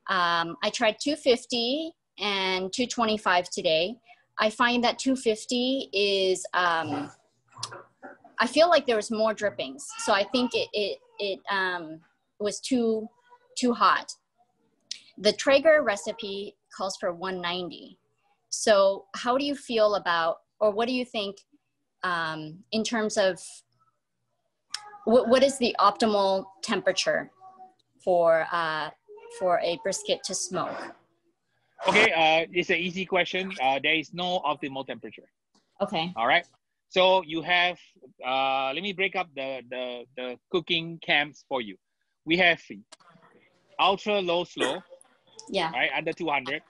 I tried 250 and 225 today. I find that 250 is, I feel like there was more drippings. So I think it was too hot. The Traeger recipe calls for 190. So how do you feel about, or what do you think in terms of, what is the optimal temperature for a brisket to smoke? Okay, it's an easy question. There is no optimal temperature. Okay. All right. So you have, let me break up the cooking camps for you. We have ultra low slow. Yeah. Right, under 200.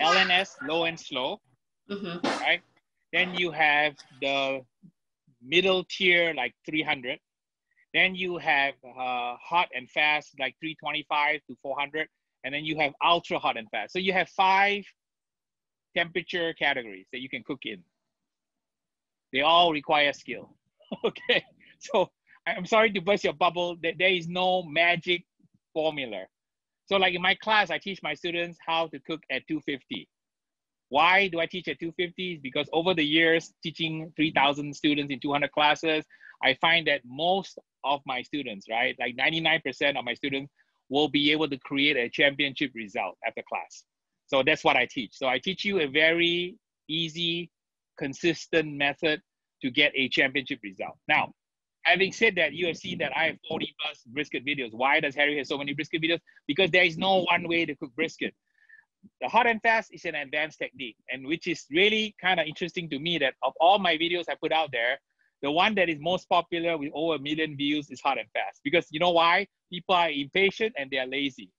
LNS, low and slow. Mm-hmm. Right. Then you have the middle tier, like 300. Then you have hot and fast, like 325 to 400. And then you have ultra hot and fast. So you have 5 temperature categories that you can cook in. They all require skill. Okay. So I'm sorry to burst your bubble. There is no magic formula. So like in my class, I teach my students how to cook at 250. Why do I teach at 250? Because over the years, teaching 3,000 students in 200 classes, I find that most of my students, right, like 99% of my students will be able to create a championship result after class. So that's what I teach. So I teach you a very easy, consistent method to get a championship result. Now, having said that, you have seen that I have 40 plus brisket videos. Why does Harry have so many brisket videos? Because there is no one way to cook brisket. The hot and fast is an advanced technique, and which is really kind of interesting to me that of all my videos I put out there, the one that is most popular with over 1 million views is hot and fast. Because you know why? People are impatient and they are lazy.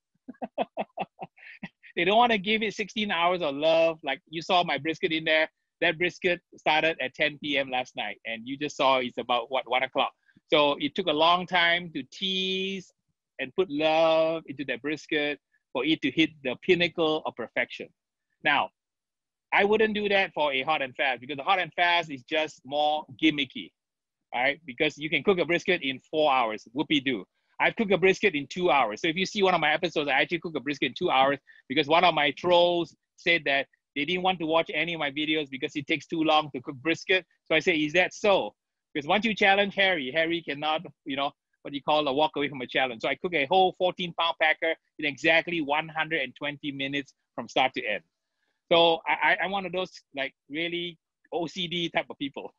They don't want to give it 16 hours of love. Like you saw my brisket in there. That brisket started at 10 p.m. last night, and you just saw it's about, what, 1 o'clock. So it took a long time to tease and put love into that brisket for it to hit the pinnacle of perfection. Now, I wouldn't do that for a hot and fast, because the hot and fast is just more gimmicky, all right? Because you can cook a brisket in 4 hours, whoopee-doo. I've cooked a brisket in 2 hours. So if you see one of my episodes, I actually cook a brisket in 2 hours because one of my trolls said that they didn't want to watch any of my videos because it takes too long to cook brisket. So I say, is that so? Because once you challenge Harry, Harry cannot, you know, what you call a walk away from a challenge. So I cook a whole 14-pound packer in exactly 120 minutes from start to end. So I'm one of those like really OCD type of people.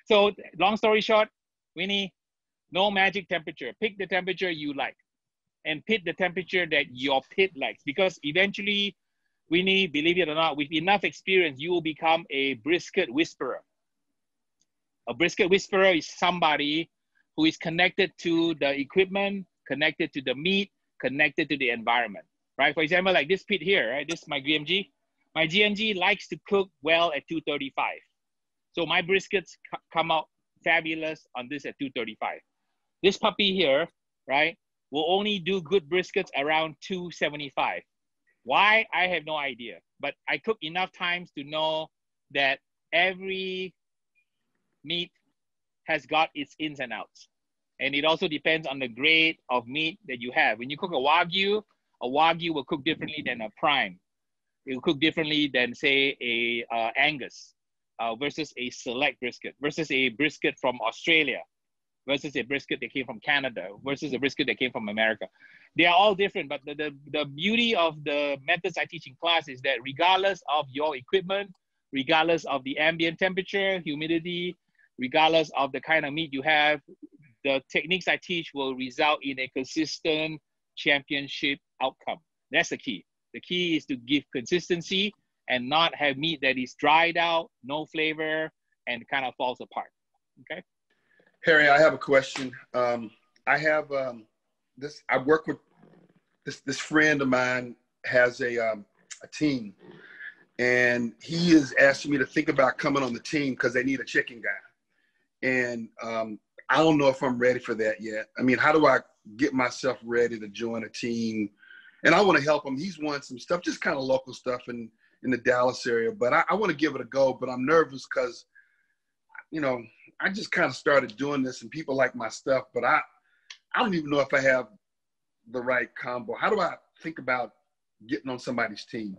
So long story short, Winnie, no magic temperature. Pick the temperature you like and pick the temperature that your pit likes. Because eventually, Winnie, believe it or not, with enough experience, you will become a brisket whisperer. A brisket whisperer is somebody who is connected to the equipment, connected to the meat, connected to the environment, right? For example, like this pit here, right? This is my GMG. My GMG likes to cook well at 235. So my briskets come out fabulous on this at 235. This puppy here, right, will only do good briskets around 275. Why? I have no idea. But I cook enough times to know that every meat has got its ins and outs. And it also depends on the grade of meat that you have. When you cook a Wagyu will cook differently than a prime. It will cook differently than, say, a Angus versus a select brisket, versus a brisket from Australia, versus a brisket that came from Canada, versus a brisket that came from America. They are all different, but the beauty of the methods I teach in class is that regardless of your equipment, regardless of the ambient temperature, humidity, regardless of the kind of meat you have, the techniques I teach will result in a consistent championship outcome. That's the key. The key is to give consistency and not have meat that is dried out, no flavor, and kind of falls apart, okay? Harry, I have a question. I have I work with this friend of mine has a team, and he is asking me to think about coming on the team because they need a chicken guy. And I don't know if I'm ready for that yet. I mean, how do I get myself ready to join a team? And I want to help him. He's won some stuff, just kind of local stuff in the Dallas area, but I want to give it a go, but I'm nervous because, you know, I just kind of started doing this and people like my stuff, but I don't even know if I have the right combo. How do I think about getting on somebody's team?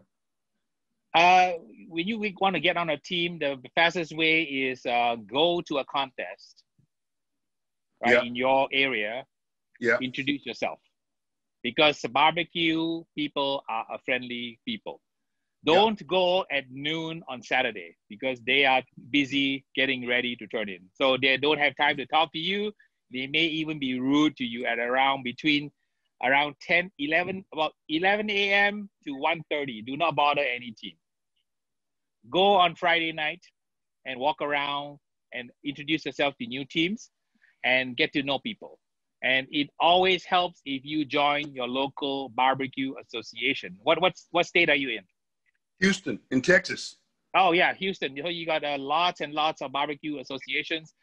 When you want to get on a team, the fastest way is go to a contest, right, in your area. Yeah. Introduce yourself, because the barbecue people are a friendly people. Don't go at noon on Saturday because they are busy getting ready to turn in. So they don't have time to talk to you. They may even be rude to you at around 11 a.m. to 1:30. Do not bother any team. Go on Friday night and walk around and introduce yourself to new teams and get to know people. And it always helps if you join your local barbecue association. What state are you in? Houston, in Texas. Oh yeah, Houston. You got lots and lots of barbecue associations.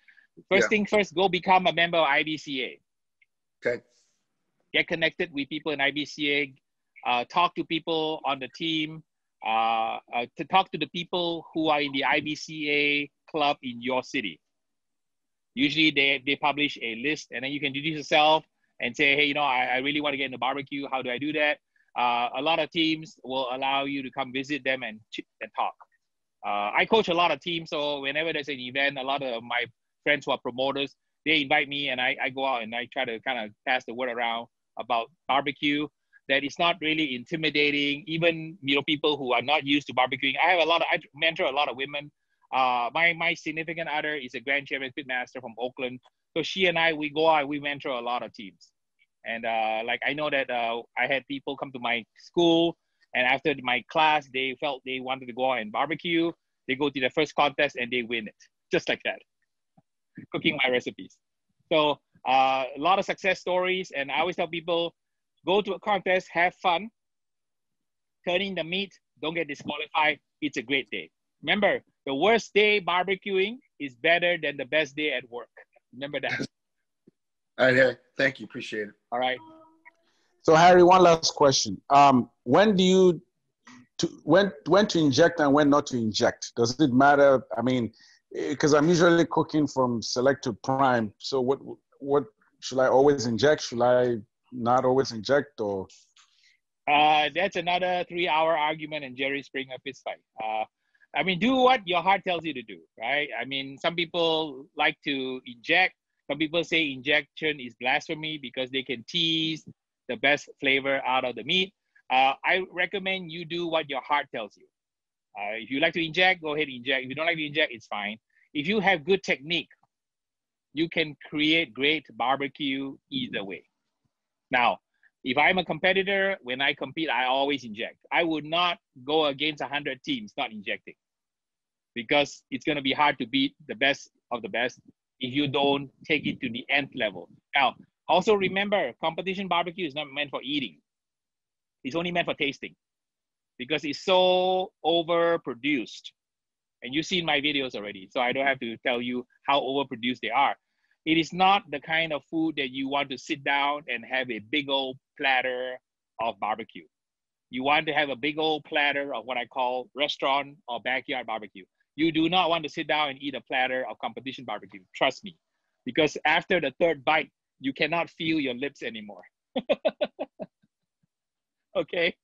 First thing first, go become a member of IBCA. Okay. Get connected with people in IBCA. Talk to people on the team. To talk to the people who are in the IBCA club in your city. Usually they publish a list, and then you can introduce yourself and say, hey, you know, I really want to get into barbecue. How do I do that? A lot of teams will allow you to come visit them and talk. I coach a lot of teams, so whenever there's an event, a lot of my friends who are promoters, they invite me, and I go out and I try to kind of pass the word around about barbecue, that it's not really intimidating. Even, you know, people who are not used to barbecuing. I mentor a lot of women. My significant other is a grand champion pitmaster from Oakland. So she and we go out, we mentor a lot of teams. And like, I know that I had people come to my school, and after my class, they felt they wanted to go out and barbecue. They go to the first contest and they win it, just like that, cooking my recipes. So a lot of success stories. And I always tell people, go to a contest, have fun, turn in the meat, don't get disqualified. It's a great day. Remember, the worst day barbecuing is better than the best day at work. Remember that. All right, Harry. Thank you. Appreciate it. All right. So, Harry, one last question. When to inject and when not to inject? Does it matter? I mean, because I'm usually cooking from select to prime. So what should I always inject? Should I not always inject, or? That's another 3-hour argument and Jerry Springer fist fight. I mean, do what your heart tells you to do, right? I mean, some people like to inject. Some people say injection is blasphemy because they can tease the best flavor out of the meat. I recommend you do what your heart tells you. If you like to inject, go ahead and inject. If you don't like to inject, it's fine. If you have good technique, you can create great barbecue either way. Now, if I'm a competitor, when I compete, I always inject. I would not go against 100 teams not injecting, because it's going to be hard to beat the best of the best if you don't take it to the nth level. Now, also remember, competition barbecue is not meant for eating. It's only meant for tasting, because it's so overproduced. And you've seen my videos already, so I don't have to tell you how overproduced they are. It is not the kind of food that you want to sit down and have a big old platter of barbecue. You want to have a big old platter of what I call restaurant or backyard barbecue. You do not want to sit down and eat a platter of competition barbecue, trust me. Because after the third bite, you cannot feel your lips anymore. Okay?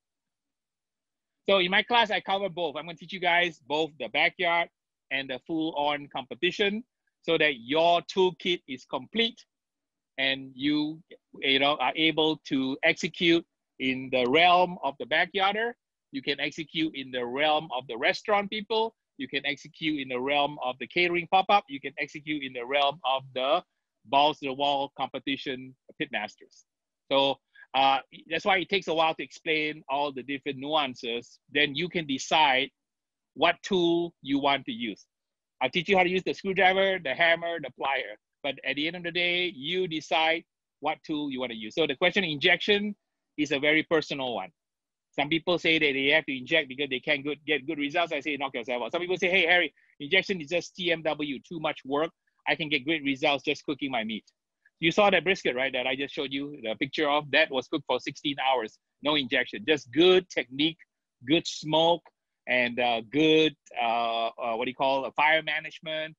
So in my class, I cover both. I'm gonna teach you guys both the backyard and the full-on competition, so that your toolkit is complete and you are able to execute in the realm of the backyarder. You can execute in the realm of the restaurant people. You can execute in the realm of the catering pop-up. You can execute in the realm of the balls to the wall competition pitmasters. So that's why it takes a while to explain all the different nuances. Then you can decide what tool you want to use. I'll teach you how to use the screwdriver, the hammer, the plier. But at the end of the day, you decide what tool you want to use. So the question of injection is a very personal one. Some people say that they have to inject because they can't get good results. I say knock yourself out. Some people say, hey, Harry, injection is just TMW, too much work. I can get great results just cooking my meat. You saw that brisket, right, that I just showed you the picture of? That was cooked for 16 hours, no injection. Just good technique, good smoke, and good, fire management,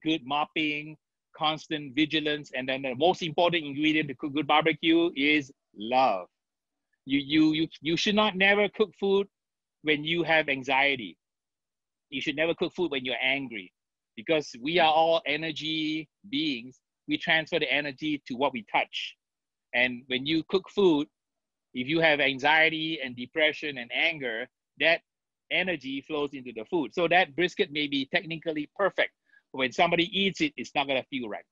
good mopping, constant vigilance. And then the most important ingredient to cook good barbecue is love. You should not never cook food when you have anxiety. You should never cook food when you're angry, because we are all energy beings. We transfer the energy to what we touch. And when you cook food, if you have anxiety and depression and anger, that energy flows into the food. So that brisket may be technically perfect, but when somebody eats it, it's not gonna feel right.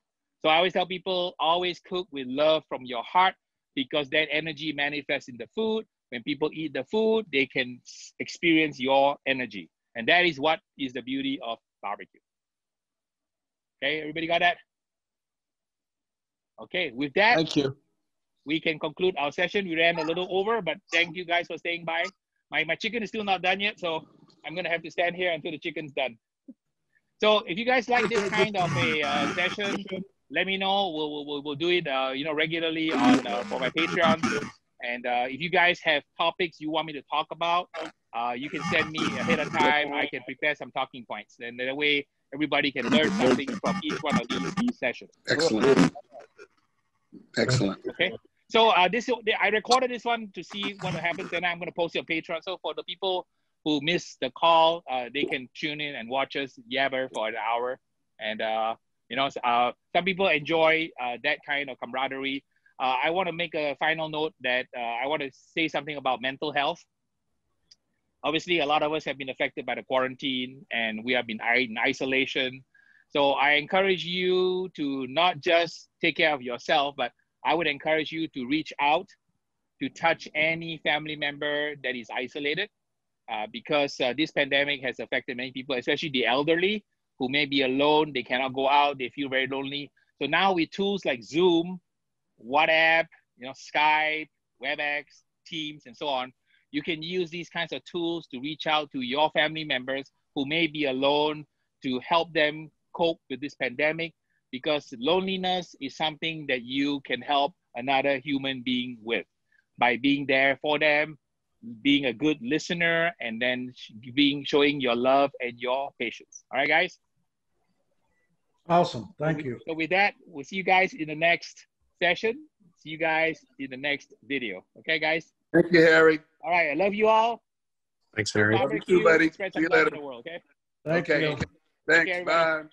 So I always tell people, always cook with love from your heart, because that energy manifests in the food. When people eat the food, they can experience your energy. And that is what is the beauty of barbecue. Okay, everybody got that? Okay, with that, thank you. We can conclude our session. We ran a little over, but thank you guys for staying by. My chicken is still not done yet, so I'm gonna have to stand here until the chicken's done. So if you guys like this kind of a session, let me know. We'll do it regularly on for my Patreon. And if you guys have topics you want me to talk about, you can send me ahead of time. I can prepare some talking points, and that way everybody can learn something from each one of these sessions. Excellent. Excellent. Okay. So I recorded this one to see what happens, and I'm going to post it on Patreon. So for the people who missed the call, they can tune in and watch us yabber for an hour. And some people enjoy that kind of camaraderie. I want to make a final note that I want to say something about mental health. Obviously, a lot of us have been affected by the quarantine, and we have been in isolation. So I encourage you to not just take care of yourself, but I would encourage you to reach out to touch any family member that is isolated, because this pandemic has affected many people, especially the elderly who may be alone. They cannot go out. They feel very lonely. So now with tools like Zoom, WhatsApp, Skype, WebEx, Teams, and so on, you can use these kinds of tools to reach out to your family members who may be alone, to help them cope with this pandemic, because loneliness is something that you can help another human being with by being there for them, being a good listener, and then showing your love and your patience. All right, guys? Awesome. Thank you. So with that, we'll see you guys in the next session. See you guys in the next video. Okay, guys? Thank you, Harry. All right. I love you all. Thanks, Harry. Love you too, buddy. Spread See you some love later. in the world, okay? Thank Okay. you. Thanks. Okay, Bye.